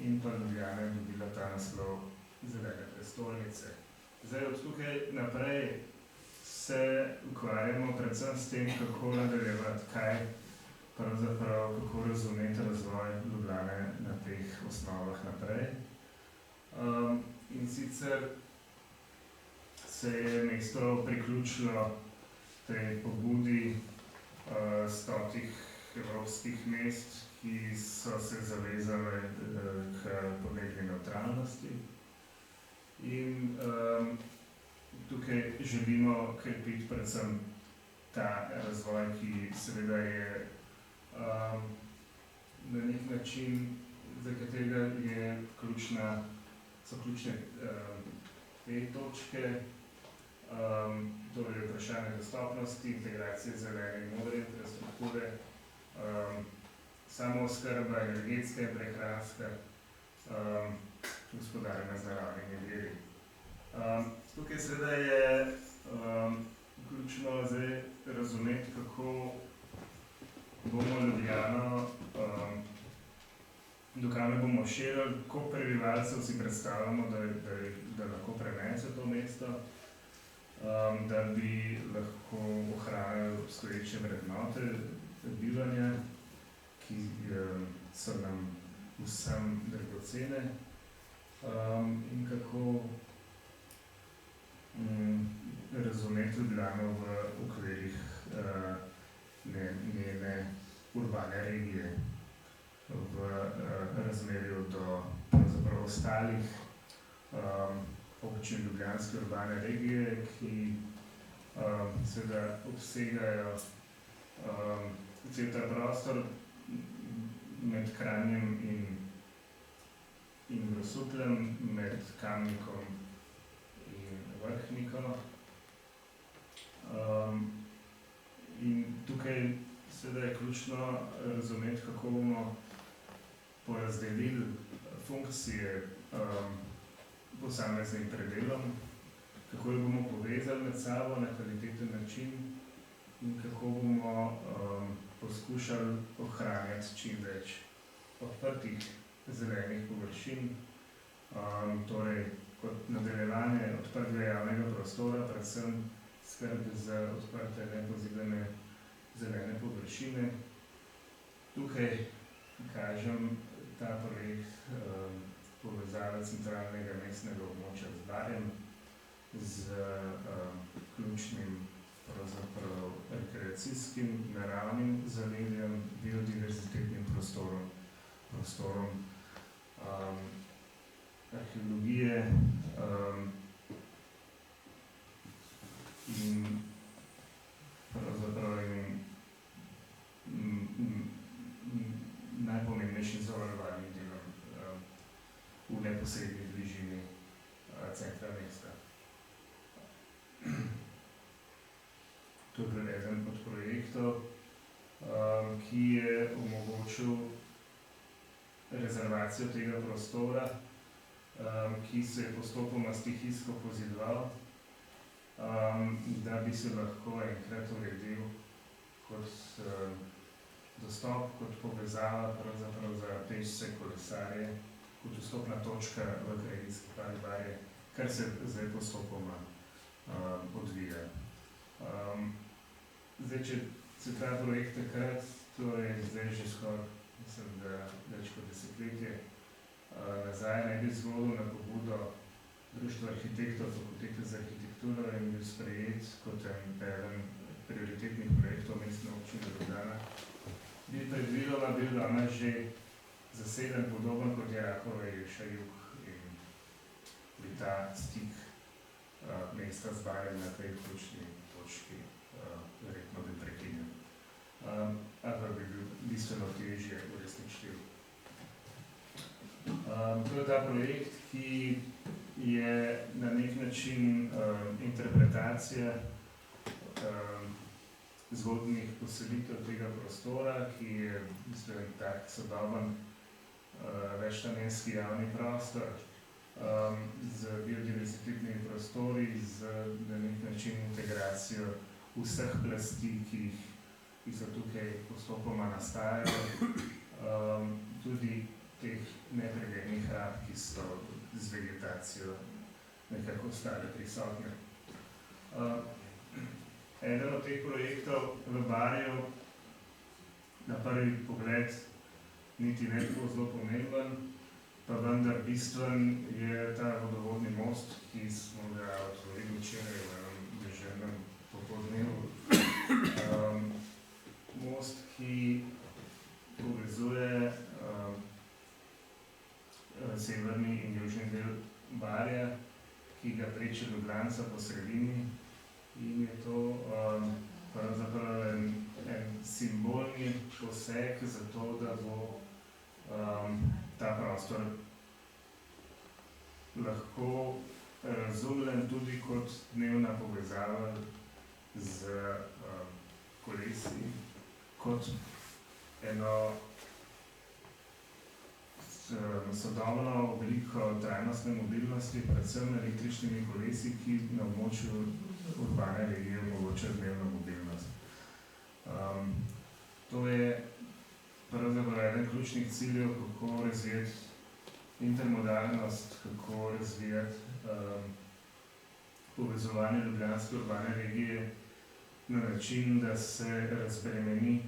Speaker 2: in pa Ljubljana je dobila ta naslov zelene prestolnice Zdaj, od tukaj naprej se ukvarjamo predvsem s tem, kako nadaljevati, kako razumeti razvoj Ljubljane na teh osnovah naprej. In sicer se je mesto priključilo tej pobudi 100 evropskih mest, ki so se zavezale k podnebni nevtralnosti. In tukaj želimo krepiti predvsem ta razvoj, ki seveda je na nek način, za katerega so ključne te točke, torej vprašanje dostopnosti, integracije zelene in modre infrastrukture, samooskrba, energetska in prehranska, gospodarjenje z naravnimi viri. Tukaj seveda je ključno zdaj razumeti, kako bomo Ljubljano, do kam bomo širili, koliko prebivalcev si predstavljamo, da lahko prenese to mesto, da bi lahko ohranili obstoječe vrednote bivanja, ki so nam vsem dragocene, in kako razumeti Ljubljano v okvirih njene urbane regije, v razmerju do pravzaprav ostalih občin ljubljanske urbane regije, ki seveda obsegajo cel ta prostor med Kranjem in Grosupljem, med Kamnikom in Vrhniko. In tukaj seveda je ključno razumeti, kako bomo porazdelili funkcije posameznim predelom, kako jih bomo povezali med sabo na kvaliteten način in kako bomo poskušali ohranjati čim več odprtih zelenih površin, torej kot nadaljevanje odprtega javnega prostora, predvsem skrb za odprte nepozidane zelene površine. Tukaj kažem ta projekt povezave centralnega mestnega območja z Barjem, z ključnim pravzaprav rekreacijskim, naravnim zaledjem, biodiverzitetnim prostorom arheologije in pravzaprav najpomembnejšim zavarovalnim delom v neposredni bližini centra mesta. To je bil eden od projektov, ki je omogočil rezervacijo tega prostora, ki se je postopoma stihijsko pozidoval, da bi se lahko enkrat uredil kot dostop, kot povezava pravzaprav za pešce, kolesarje, kot vstopna točka v krajinski park Barje, kar se zdaj postopoma odvija. Zdaj, če se ta projekt takrat, to je zdaj že skoraj, mislim, da več kot desetletje nazaj, ne bi zgodil na pobudo Društva arhitektov Fakultete za arhitekturo in bil sprejet kot eden prioritetnih projektov Mestne občine Ljubljana. Bi predvidoma bil danes že zaseden, podoben kot je Rakova Jelša jug, in bi ta stik mesta z Barjem na tej ključni točki verjetno bi prekinil. Ali bi bil bistveno težje uresničljiv. To je ta projekt, ki je na nek način interpretacija zgodnjih poselitev tega prostora, ki je tak sodoben večnamenski javni prostor z biodiverzitetnimi prostori, z na nek način integracijo vseh plasti, ki so tukaj postopoma nastajajo, tudi teh nepreglednih rab, ki so z vegetacijo nekako ostale prisotne. Eden od teh projektov v Barju na prvi pogled niti ne tako zelo pomemben, pa vendar bistven je ta vodovodni most, ki smo ga otvorili včeraj v enem deževnem popoldnevu. Most, ki povezuje severni in južni del Barja, ki ga preči Ljubljanca po sredini, in je to pravzaprav en simbolni poseg za to, da bo ta prostor lahko razumljen tudi kot dnevna povezava z kolesi, kot eno sodobno obliko trajnostne mobilnosti, predvsem električnimi kolesi, ki na območju urbane regije omogoča dnevno mobilnost. To je pravzaprav eden ključnih ciljev, kako razvijati intermodalnost, kako razvijati povezovanje ljubljanske urbane regije na način, da se razbremeni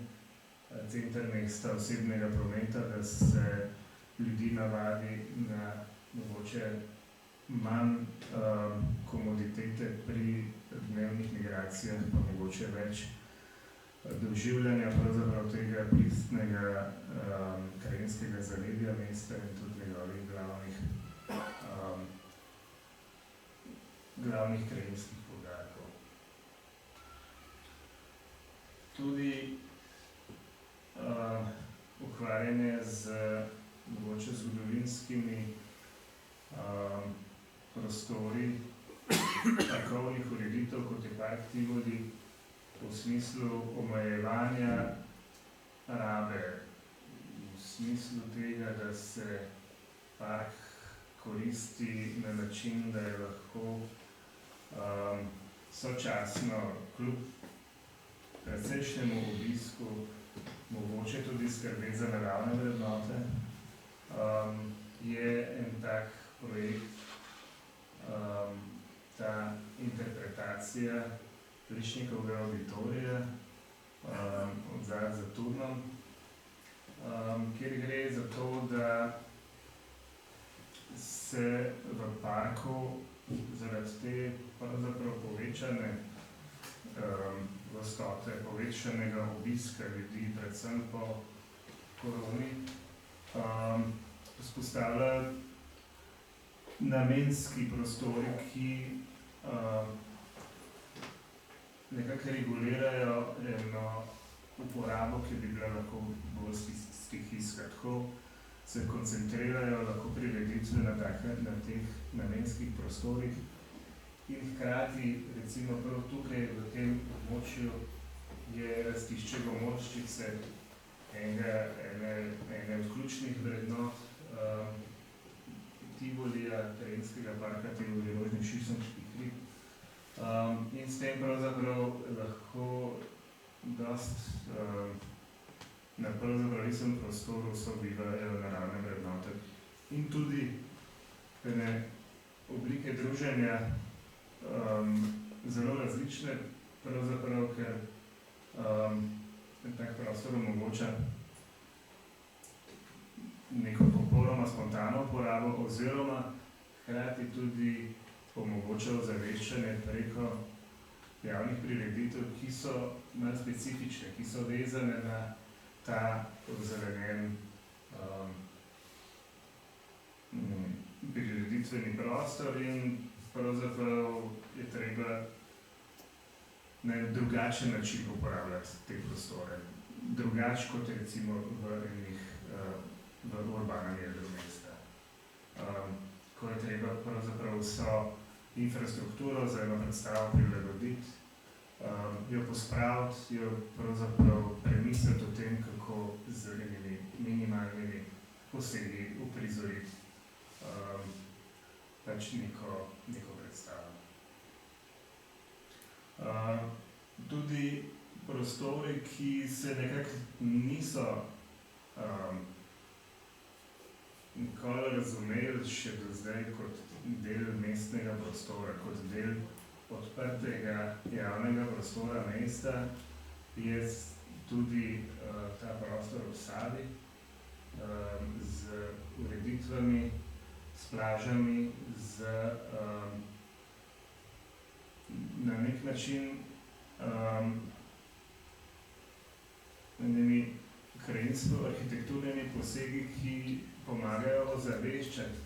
Speaker 2: center mesta osebnega prometa, da se ljudi navadi na mogoče manj komoditete pri dnevnih migracijah, pa mogoče več doživljanja pravzaprav tega pristnega krajinskega zaledja mesta in tudi njegovih glavnih krajinskih poudarkov. Tudi ukvarjanje z mogoče zgodovinskimi prostori parkovnih ureditev, kot je Park Tivoli, v smislu omejevanja rabe, v smislu tega, da se park koristi na način, da je lahko sočasno kljub precejšnjemu obisku mogoče tudi skrbeti za naravne vrednote, je en tak projekt, ta interpretacija Plišnikovega auditorija od Zadaj za Turnom, kjer gre za to, da se v parku zaradi te pravzaprav povečane gostote, povečanega obiska ljudi, predvsem po koroni, vzpostavlja namenski prostori, ki nekako regulirajo eno uporabo, ki bi bila lahko bolj stihijska. Tako se koncentrirajo lahko prireditve na teh namenskih prostorih in hkrati, recimo prav tukaj v tem območju je rastišče Gomorščice ene od ključnih vrednot Tivolija, terenskega parka Tivoli, Rožnih Šišenskih hrib. In s tem pravzaprav lahko na pravzaprav istem prostoru sobivajo naravne vrednote. In tudi ene oblike druženja, zelo različne, pravzaprav, ker tak prostor omogoča neko popolnoma spontano uporabo oziroma hkrati tudi omogoča ozaveščanje preko javnih prireditev, ki so malo specifične, ki so vezane na ta ozelenjen prireditveni prostor in pravzaprav je treba na drugačen način uporabljati te prostore. Drugače kot recimo v urbanem jedru mesta. Ko je treba pravzaprav vso infrastrukturo za eno predstavo prilagoditi, jo pospraviti, jo pravzaprav premisliti o tem, kako z enimi minimalnimi posegi uprizoriti pač neko predstavo. Tudi prostori, ki se nekako niso nikoli razumeli še do zdaj kot del mestnega prostora, kot del odprtega javnega prostora mesta, je tudi ta prostor v Savi z ureditvami, s plažami, z na nek način krajinsko-arhitekturnimi posegi, ki pomagajo ozaveščati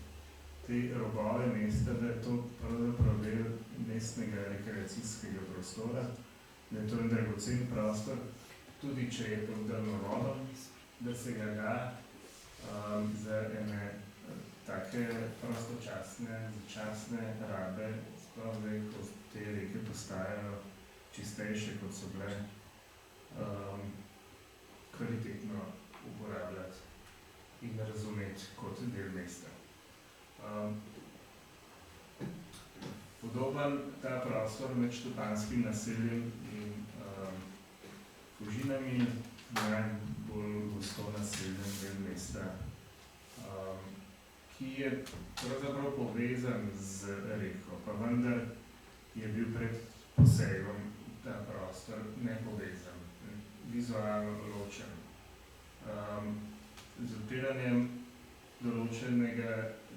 Speaker 2: te robove mesta, da je to pravzaprav del mestnega rekreacijskega prostora, da je to en dragocen prostor, tudi če je pod daljnovodom, da se ga da za ene take prostočasne, začasne rabe, sploh zdaj, ko te reke postajajo čistejše, kot so bile, kvalitetno uporabljati in razumeti kot del mesta. Podoben ta prostor med Štepanskim naseljem in Fužinami, najbolj gosto naseljen del mesta, ki je pravzaprav povezan z reko, pa vendar je bil pred posegom ta prostor nepovezan, vizualno ločen. Z odpiranjem določenega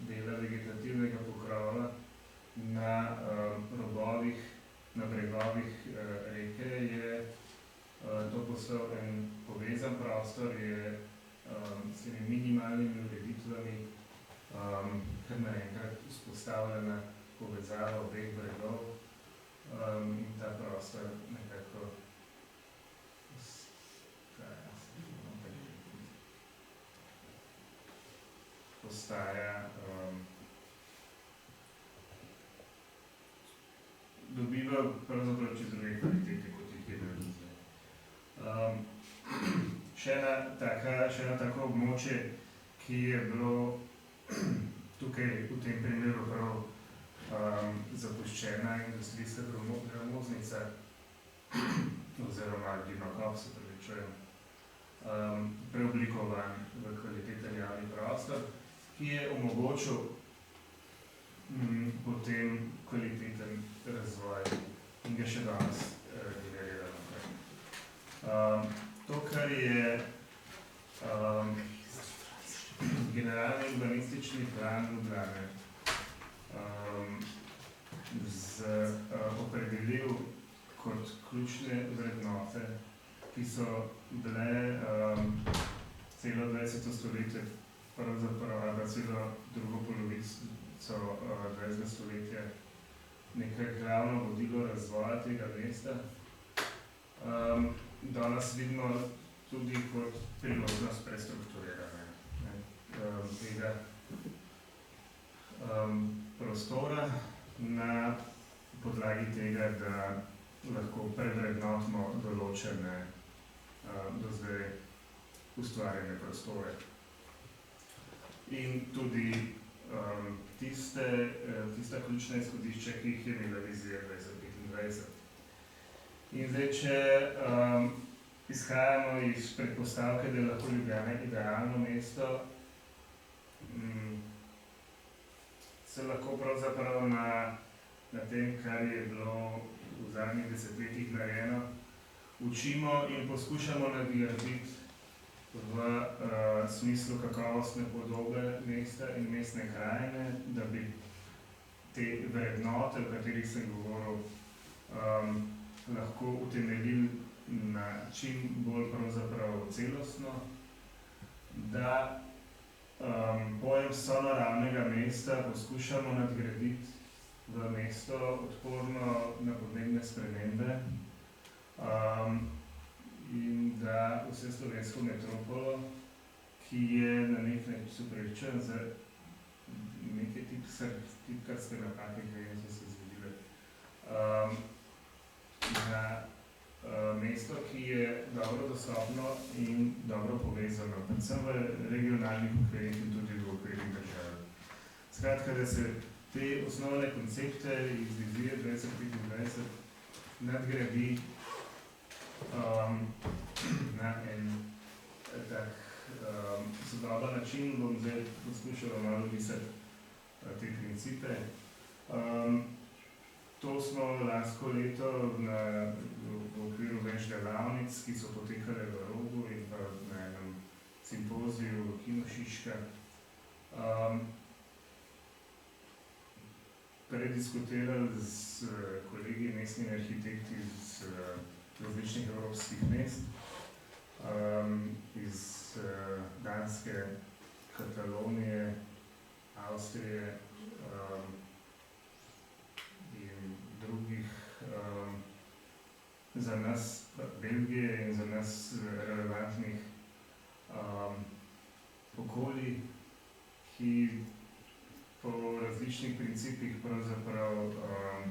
Speaker 2: dela vegetativnega pokrova na robovih, na bregovih reke je to postal en povezan prostor, je s temi minimalnimi ureditvami kar naenkrat vzpostavljena povezava obeh bregov in ta prostor nekako postaja, dobiva pravzaprav čez druge kvalitete, kot jih je bilo zdaj. Še eno tako območje, ki je bilo tukaj v tem primeru prav zapuščena industrijska gramoznica, oziroma Dinokop, se pravičujem, preoblikovan v kvaliteten javni prostor, ki je omogočil potem kvaliteten razvoj in ga še danes generira naprej. To, kar je generalni urbanistični plan Ljubljane opredelil kot ključne vrednote, ki so bile celo 20. stoletje, pravzaprav celo drugo polovico 20. stoletja, nekaj glavno vodilo razvoja tega mesta. Danes vidimo tudi kot priložnost prestrukturiranja tega prostora na podlagi tega, da lahko prevrednotimo določene do zdaj ustvarjene prostore. In tudi tista ključna izhodišča, ki jih je imela vizija 2025. In zdaj, če izhajamo iz predpostavke, da je lahko Ljubljana idealno mesto, se lahko pravzaprav na tem, kar je bilo v zadnjih desetletjih narejeno, učimo in poskušamo nadgraditi v smislu kakovostne podobe mesta in mestne krajine, da bi te vrednote, o katerih sem govoril, lahko utemeljili na čim bolj pravzaprav celostno, da pojem sonaravnega mesta poskušamo nadgraditi v mesto odporno na podnebne spremembe in da vseslovensko metropolo, ki je na nek način suprečen za neke tipkarske napake, ki so se zgodile. Na mesto, ki je dobro dostopno in dobro povezano, predvsem v regionalnih okvirih in tudi v okvirih države. Skratka, da se te osnovne koncepte iz vizije 2025 nadgradi na en tak sodoben način, bom zdaj poskušal malo opisati te principe. To smo lansko leto v okviru več delavnic, ki so potekale v Rogu in pa na enem simpoziju v Kinu Šiška, prediskutirali s kolegi mestnimi arhitekti iz različnih evropskih mest, iz Danske, Katalonije, Avstrije in drugih, za nas Belgije in za nas relevantnih okolij, ki po različnih principih pravzaprav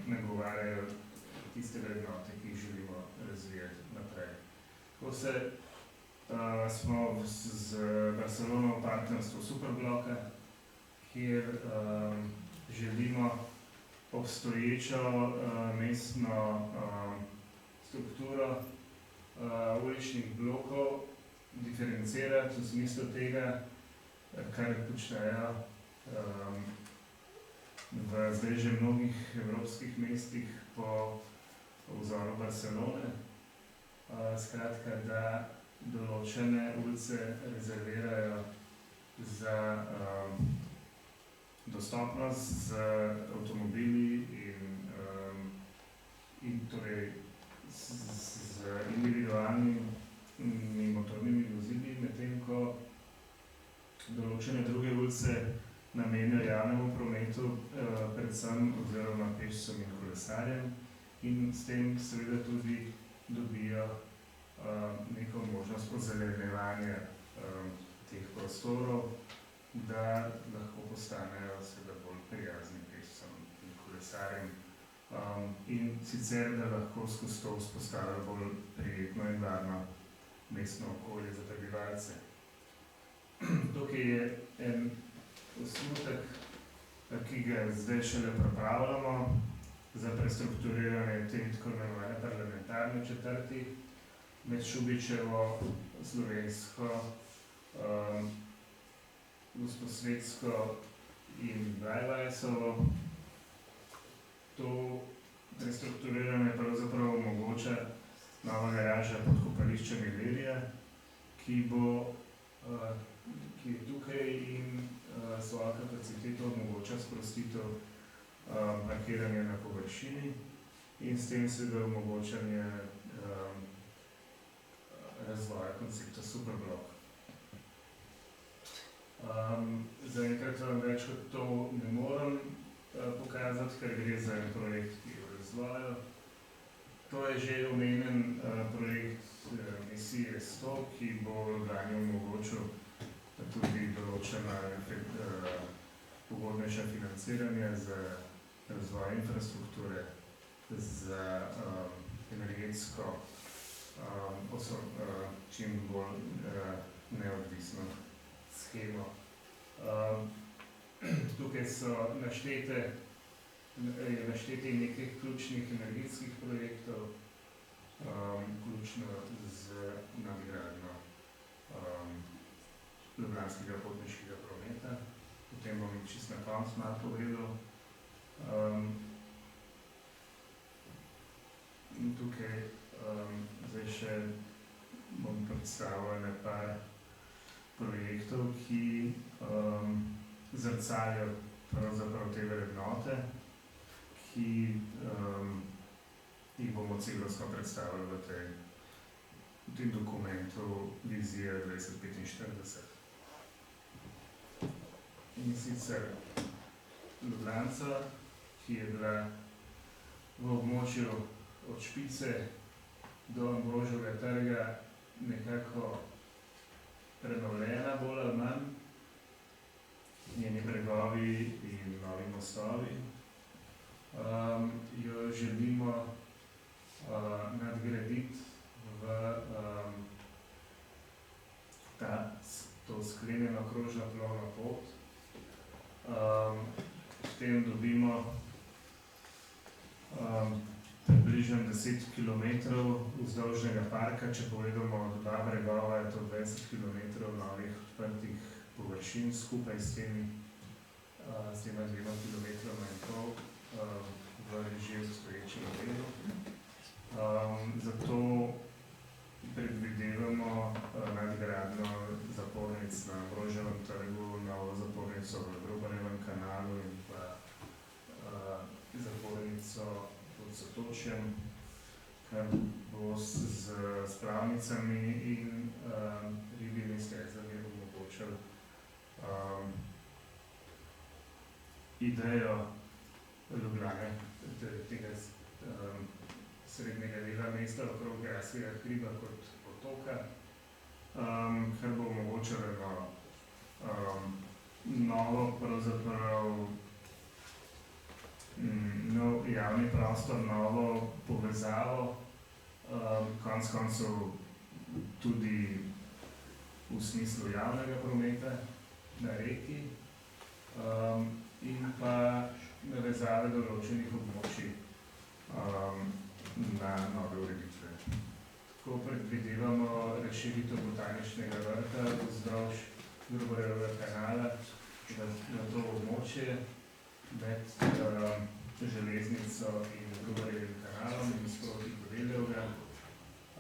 Speaker 2: nagovarjajo tiste vrednote, ki jih želimo razvijati naprej. Tako se smo z Barcelono v partnerstvu Superbloka, kjer želimo obstoječo mestno strukturo uličnih blokov diferencirati v smislu tega, kar počnejo v zdaj že mnogih evropskih mestih po vzoru Barcelone. Skratka, da določene ulice rezervirajo za dostopnost z avtomobili in torej z individualnimi motornimi vozili, medtem ko določene druge ulice namenijo javnemu prometu, predvsem oziroma pešcem in kolesarjem, in s tem seveda tudi dobijo neko možnost ozelenjevanja teh prostorov, da lahko postanejo seveda bolj prijazni pešcem in kolesarjem, in sicer da lahko skozi to vzpostavijo bolj prijetno in varno mestno okolje za prebivalce. Tukaj je en osnutek, ki ga zdaj šele pripravljamo za prestrukturiranje te tako imenovane parlamentarne četrti med Šubičevo, Slovensko, Gosposvetsko in Blajvajsovo. To prestrukturiranje pravzaprav omogoča nova garaža pod kopališčem Ilirija, ki je tukaj in svojo kapaciteto omogoča sprostitev parkiranja na površini in s tem seveda omogočanje razvoja koncepta Superblok. Zaenkrat vam več kot to ne morem pokazati, ker gre za en projekt, ki je v razvoju. To je že omenjen projekt misije 100, ki bo Ljubljani omogočil tudi določena ugodnejša financiranja za razvoj infrastrukture, za energetsko čim bolj neodvisno shemo. Tukaj so našteti nekaj ključnih energetskih projektov, vključno z nadgradnjo ljubljanskega potniškega prometa. Potem bom čisto na koncu malo povedal. In tukaj zdaj še bom predstavil nekaj projektov, ki zrcalijo pravzaprav te vrednote, ki jih bomo celostno predstavili v tem dokumentu Vizija 2045. In sicer Ljubljanca, ki je bila v območju od Špice do Ambroževega trga nekako prenovljena bolj ali manj, njeni bregovi in novi mostovi. Jo želimo nadgraditi v to sklenjeno krožno plovno pot. S tem dobimo približno 10 10 km vzdolžnega parka, če pogledamo od dva bregova, je to 20 km novih odprtih površin skupaj s tema 2 kilometroma in pol v že obstoječem delu. Zato predvidevamo nadgradnjo zapornic na Ambroževem trgu, novo zapornico v Grubarjevem kanalu in pa zapornico pod Sotočjem, kar bo s spravnicami in ribjimi stezami omogočal idejo Ljubljane, tega srednjega dela mesta okrog Grajskega hriba kot potoka, kar bo omogočalo novo pravzaprav nov javni prostor, novo povezavo, konec koncev tudi v smislu javnega prometa na reki in pa navezave določenih območij na nove ureditve. Tako predvidevamo razširitev botaničnega vrta vzdolž Grubarjevega kanala na to območje med železnico in Grubarjevim kanalom in sproti Kodeljevega.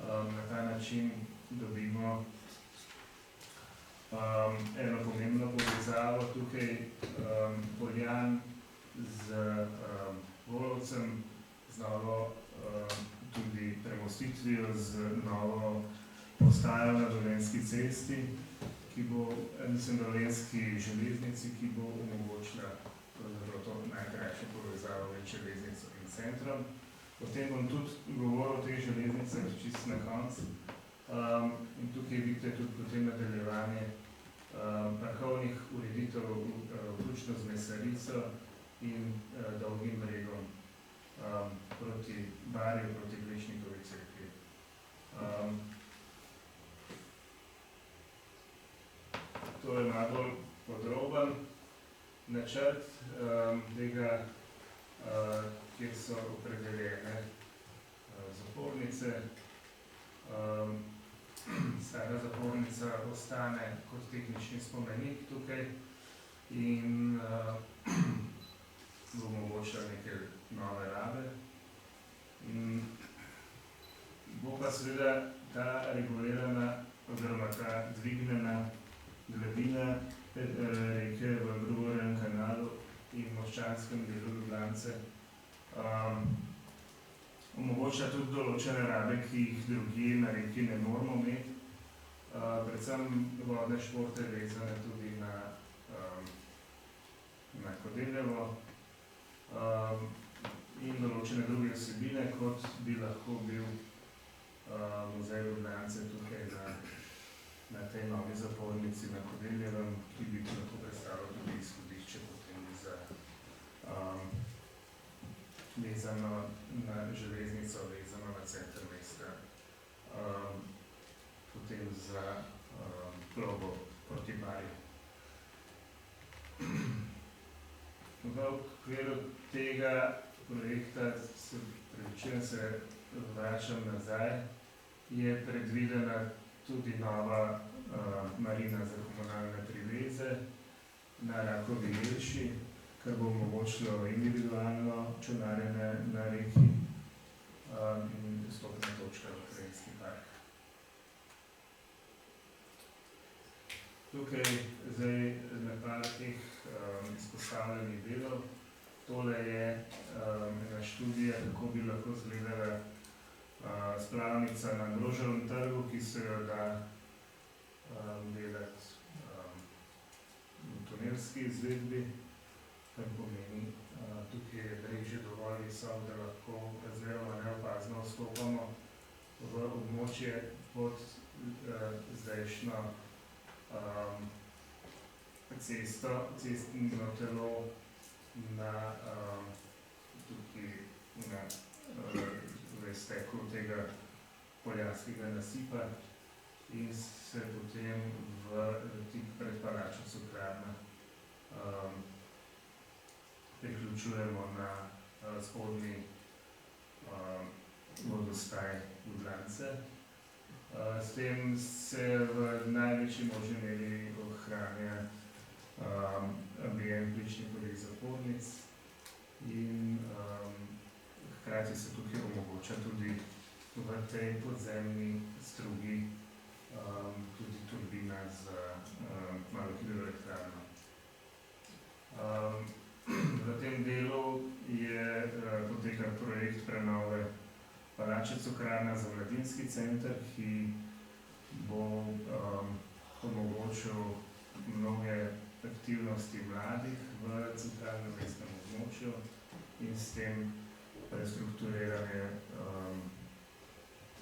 Speaker 2: Na ta način dobimo eno pomembno povezavo tukaj Poljan z Volovcem, z novo tudi premostitvijo, z novo postajo na Dolenjski cesti, ki bo, Dolenjski železnici, ki bo omogočila to najkrajšo povezavo med železnico in centrom. Potem bom tudi govoril o teh železnicah čisto na koncu. In tukaj vidite tudi potem nadaljevanje parkovnih ureditev, vključno z Mesarico in Dolgim bregom proti Barju, proti Plečnikovi cerkvi. To je najbolj podroben načrt tega, kjer so opredeljene zapornice. Stara zapornica ostane kot tehnični spomenik tukaj in bo omogočila neke nove rabe. Bo pa seveda ta regulirana oziroma ta dvignjena gladina reke v Grubarjevem kanalu in Moščanskem delu Ljubljanice omogoča tudi določene rabe, ki jih drugje na reki ne moramo imeti, predvsem vodne športe vezane tudi na Kodeljevo in določene druge vsebine, kot bi lahko bil muzej Ljubljanice tukaj na tej novi zapornici na Kodeljevem, ki bi lahko predstavljal tudi izhodišče potem za vezano na železnico, vezano na center mesta, potem za plovbo proti Barju. V okviru tega projekta, se vračam nazaj, je predvidena tudi nova marina za komunalne priveze na Rakovi Jelši, kar bo omogočilo individualno čolnarjenje na reki in vstopna točka v Krajinski park. Tukaj zdaj nekaj teh izpostavljenih delov. Tole je ena študija, kako bi lahko izgledala spravnica na Ambroževem trgu, ki se jo da delati v tunelski izvedbi, kar pomeni, tukaj je breg že dovolj visok, da lahko razmeroma neopazno vstopamo v območje pod zdajšnjo cestno telo v izteku tega poljanskega nasipa in se potem tik pred palačo Cukradna priključujemo na spodnji vodostaj Ljubljanice. S tem se v največji možni meri ohranja ambient pličnih vodnih zapornic in hkrati se tukaj omogoča tudi v tej podzemni strugi tudi turbina z malo hidroelektrarno. V tem delu je potekal projekt prenove palače Cukrarna za mladinski center, ki bo omogočil mnoge aktivnosti mladih v centralnem mestnem območju in s tem prestrukturiranje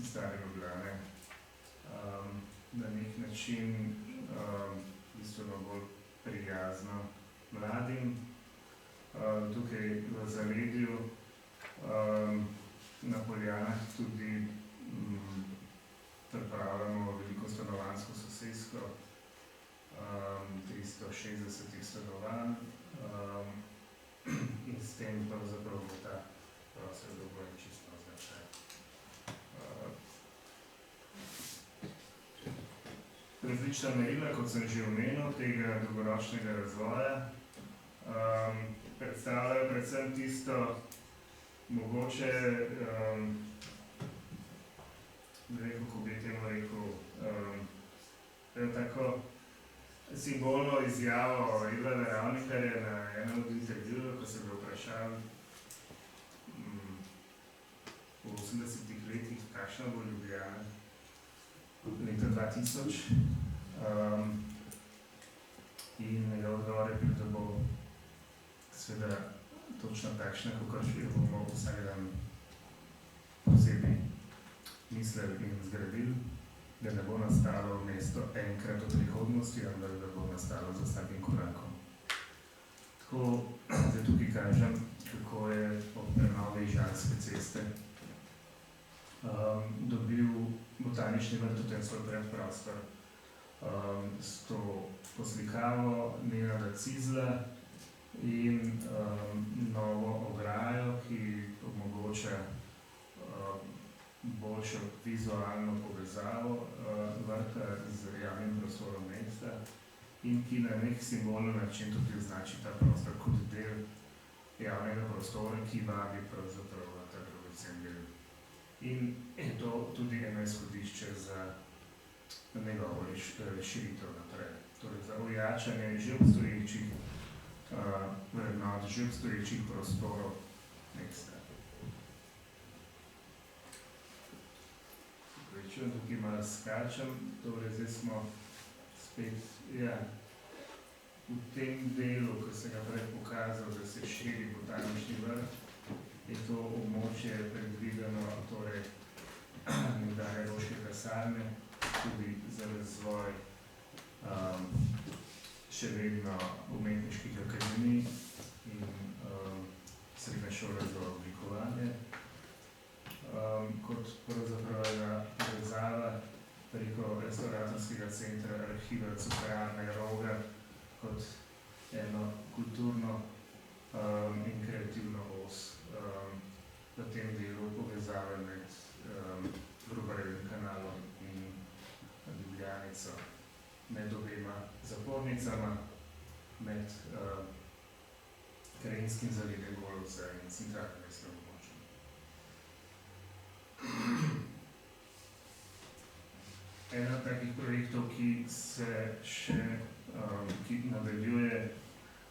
Speaker 2: stare Ljubljane na nek način bistveno bolj prijazno mladim. Tukaj v zaledju na Poljanah tudi pripravljamo veliko stanovanjsko sosesko, 360 stanovanj in s tem pravzaprav bo ta prostor dobil čisto značaj. Različna merila, kot sem že omenil, tega dolgoročnega razvoja predstavljajo predvsem tisto mogoče, kako bi temu rekel, tako simbolno izjavo Ivana Ravnikarja na enem od intervjujev, ko se bi vprašal v 80-ih letih, kakšna bo Ljubljana leta 2000. In njegov odgovor je bil, da bo seveda točno takšna, kakor jo bomo vsak dan posebej mislili in zgradili, da ne bo nastalo mesto enkrat v prihodnosti, ampak da bo nastalo za vsakim korakom. Tako, zdaj tukaj kažem, kako je po prenovi Ižanske ceste dobil botanični vrt v tem svoj predprostor s to poslikavo Nenada Cizlja in novo ograjo, ki omogoča boljšo vizualno povezavo vrta z javnim prostorom mesta in ki na nek simbolni način tudi označi ta prostor kot del javnega prostora, ki vabi pravzaprav v ta drugocen del. In je to tudi eno izhodišče za njegovo širitev naprej. Torej za ojačanje že obstoječih vrednot, že obstoječih prostorov mesta. Prečujem, tukaj malo skačem, torej zdaj smo spet, v tem delu, ko se ga prej pokazal, da se širi botanični vrt, je to območje predvideno, torej nekdanje roške kasarne, tudi za razvoj še vedno umetniških akademij in srednje šole za oblikovanje. Kot pravzaprav ena povezava preko restauratorskega centra Arhiva Cukrarne Roga kot eno kulturno in kreativno os v tem delu povezave med Grubarjevim kanalom in Ljubljanico, med obema zapornicama, med Krajinskim zaledjem Golovca in centralnim mestnem območjem. Eden od takih projektov, ki se še ki nadaljuje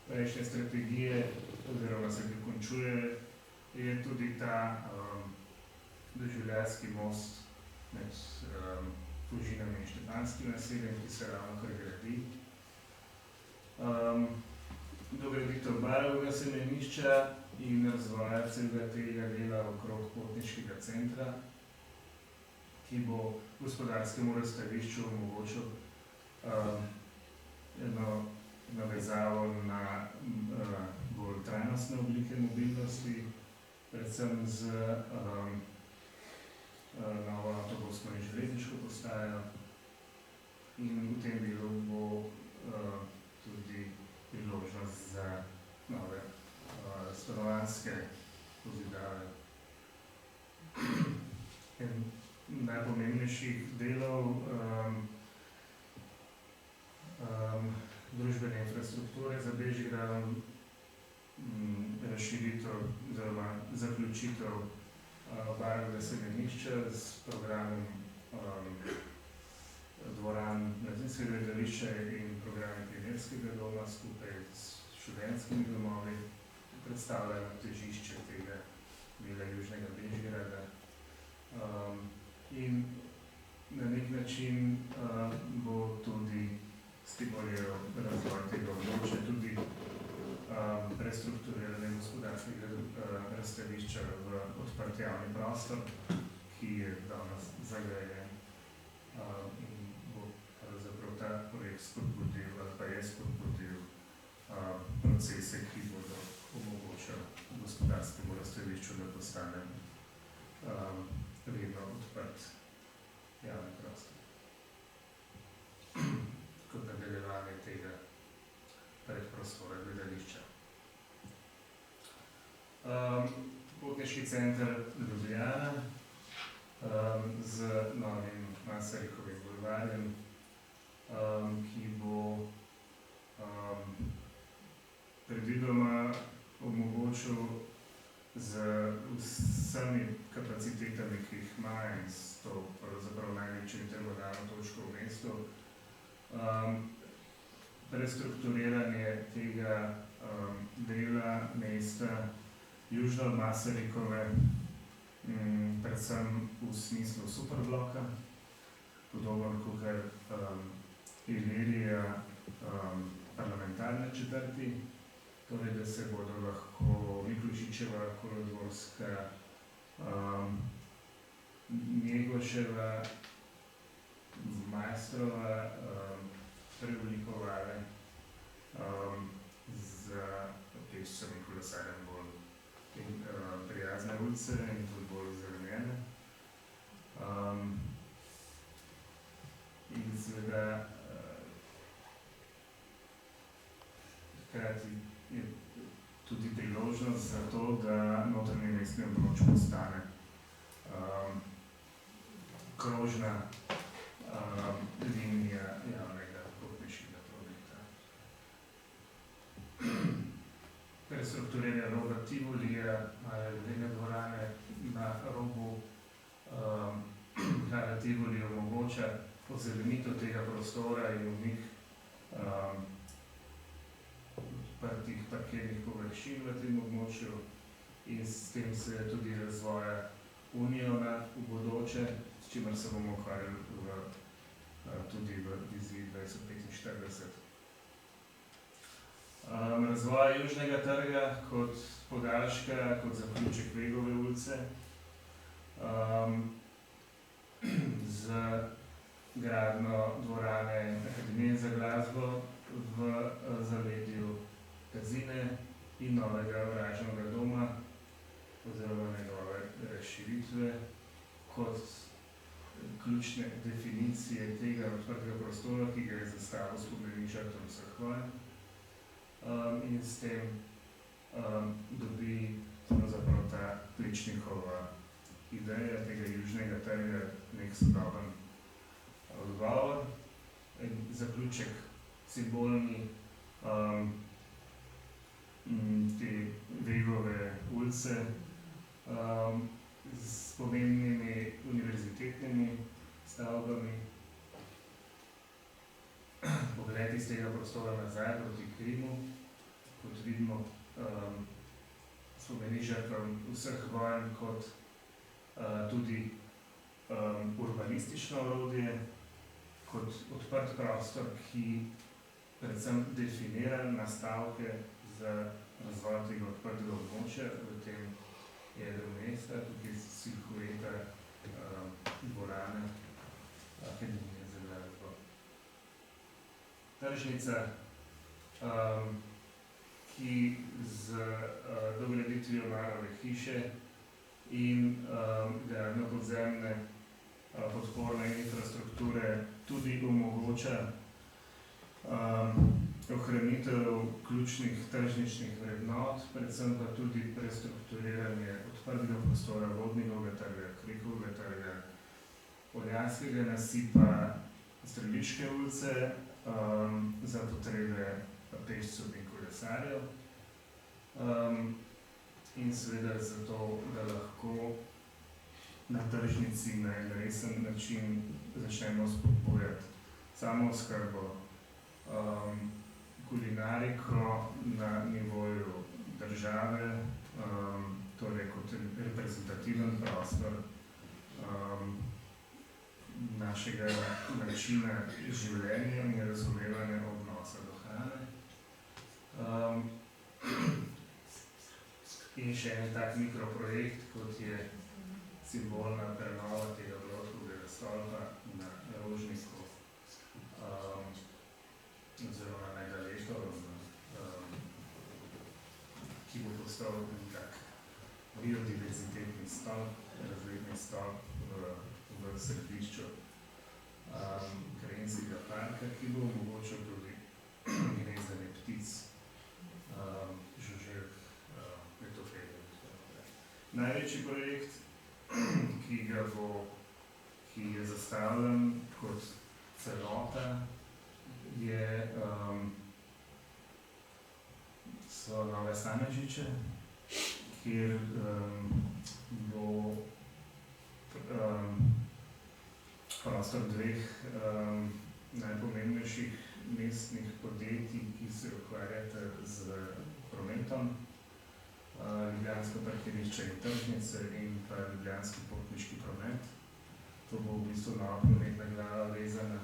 Speaker 2: prejšnje strategije oziroma se dokončuje, je tudi ta doživljajski most med Fužinami in Štefanskim naseljem, ki se ravnokar gradi. Dograditev Barovega semenišča in razvoja celega tega dela okrog potniškega centra, ki bo gospodarskemu razstavišču omogočil eno navezavo na bolj trajnostne oblike mobilnosti, predvsem z novo avtobusno in železniško postajo. In v tem delu bo tudi priložnost za nove stanovanjske pozidave. najpomembnejših delov družbene infrastrukture za Bežigradom, razširitev oziroma zaključitev barvnega semenišča s programom dvoran Mladinskega gledališča in programi Pionirskega doma skupaj s študentskimi domovi predstavljajo težišče tega dela južnega Bežigrada. In na nek način bo tudi stimuliral razvoj tega območja, tudi prestrukturiranje gospodarskega razstavišča v odprt javni prostor, ki je danes zagrajen in bo pravzaprav ta projekt spodbudil ali pa je spodbudil procese, ki bodo omogočili gospodarskemu razstavišču, da postane vedno odprt javni prostor. Kot nadaljevanje tega predprostora gledališča. Potniški center Ljubljana z novim Masarikovim bulvarjem, ki bo predvidoma omogočil z vsemi kapacitetami, ki jih ima in s to pravzaprav največjo intermodalno točko v mestu, prestrukturiranje tega dela mesta južno od Masarikove, predvsem v smislu superbloka, podobno kakor Ilirija parlamentarne četrti, torej da se bodo lahko Miklošičeva, Kolodvorska, Njegoševa, Majstrova preoblikovale za pešcem in kolesarjem bolj prijazne ulice in tudi bolj zelenjene. In seveda hkrati je tudi priložnost za to, da notranji mestni območ postane krožna linija javnega potniškega prometa. Prestrukturiranje roba Tivolija, ledene dvorane na robu Hala Tivoli omogoča ozelenitev tega prostora in umik odprtih parkirnih površin v tem območju in s tem se tudi razvoja Uniona v bodoče, s čimer se bomo ukvarjali tudi v viziji 2045. Razvoj Južnega trga kot podaljška, kot zaključek Vegove ulice, z gradnjo dvorane Akademije za glasbo v zaledju Kazine in novega Vražnega doma oziroma njegove razširitve kot ključne definicije tega odprtega prostora, ki ga je zastavil spomenik žrtvam vseh vojn, in s tem dobi pravzaprav ta Plečnikova ideja tega južnega trga nek sodoben odgovor in zaključek simbolni te Vegove ulice s pomembnimi univerzitetnimi stavbami. Pogled iz tega prostora nazaj proti Krimu, kot vidimo, spomeni žrtvam vseh vojn kot tudi urbanistično orodje, kot odprt prostor, ki predvsem definira nastavke za razvoj tega odprtega območja v tem jedru mesta, tukaj silhueta dvorane Akademije za glasbo. Tržnica, ki z dograditvijo Marove hiše in gradnjo podzemne podporne infrastrukture tudi omogoča ohranitev ključnih tržničnih vrednot, predvsem pa tudi prestrukturiranje odprtega prostora Vodnikovega trga, Krekovega trga, Poljanskega nasipa, Streliške ulice, za potrebe pešcev in kolesarjev. In seveda zato, da lahko na tržnici na en resen način začnemo spodbujati samooskrbo, kulinariko na nivoju države, torej kot reprezentativen prostor našega načina življenja in razumevanja odnosa do hrane. In še en tak mikroprojekt, kot je simbolna prenova tega Brodkovega stolpa na Rožniku, oziroma na Galetoru, ki bo postal tak biodiverzitetni stolp, razredni stolp v središču krajinskega parka, ki bo omogočal tudi gnezdanje ptic, žuželk, letofeljev in tako naprej. Največji projekt, ki je zastavljen kot celota, so Nove Stanežiče, kjer bo prostor dveh najpomembnejših mestnih podjetij, ki se ukvarjata z prometom, Ljubljansko parkirišče in tržnice in pa Ljubljanski potniški promet. To bo v bistvu nova prometna glava vezana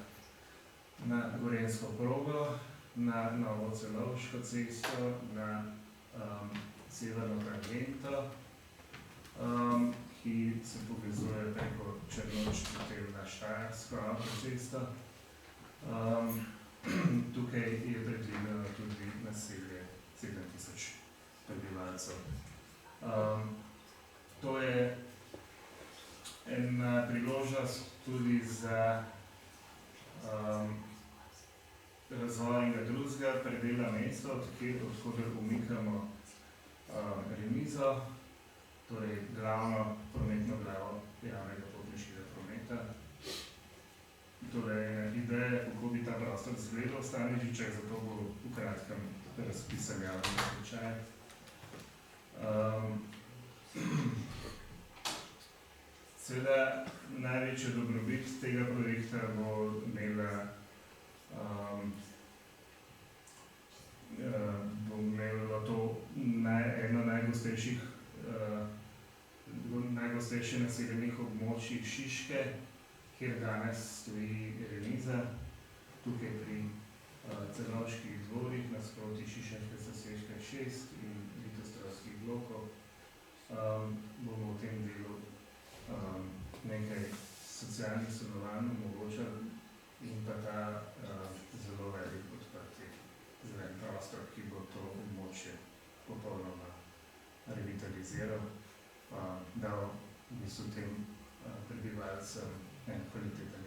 Speaker 2: na Gorenjsko progo, na Novo Celovško cesto, na severno tangento, ki se povezuje preko Črnoč potem na Štajersko avtocesto. Tukaj je predvideno tudi naselje 7000 prebivalcev. To je ena priložnost tudi za razvoj enega drugega predela mesta, odkoder umikamo remizo, torej glavno prometno glavo javnega potniškega prometa. Torej, ideja, kako bi ta prostor izgledal v Stanežičah, zato bo v kratkem razpisan javni natečaj. Seveda, največjo dobrobit tega projekta bo imelo to eno najgostejših naseljenih območij Šiške, kjer danes stoji remiza, tukaj pri Celovških dvorih, nasproti Šišenske soseške 6 in Litostrovskih blokov. Bomo v tem delu nekaj socialnih stanovanj omogočali in pa ta zelo velik odprti zelen prostor, ki bo to območje popolnoma revitaliziral, dal v bistvu tem prebivalcem en kvaliteten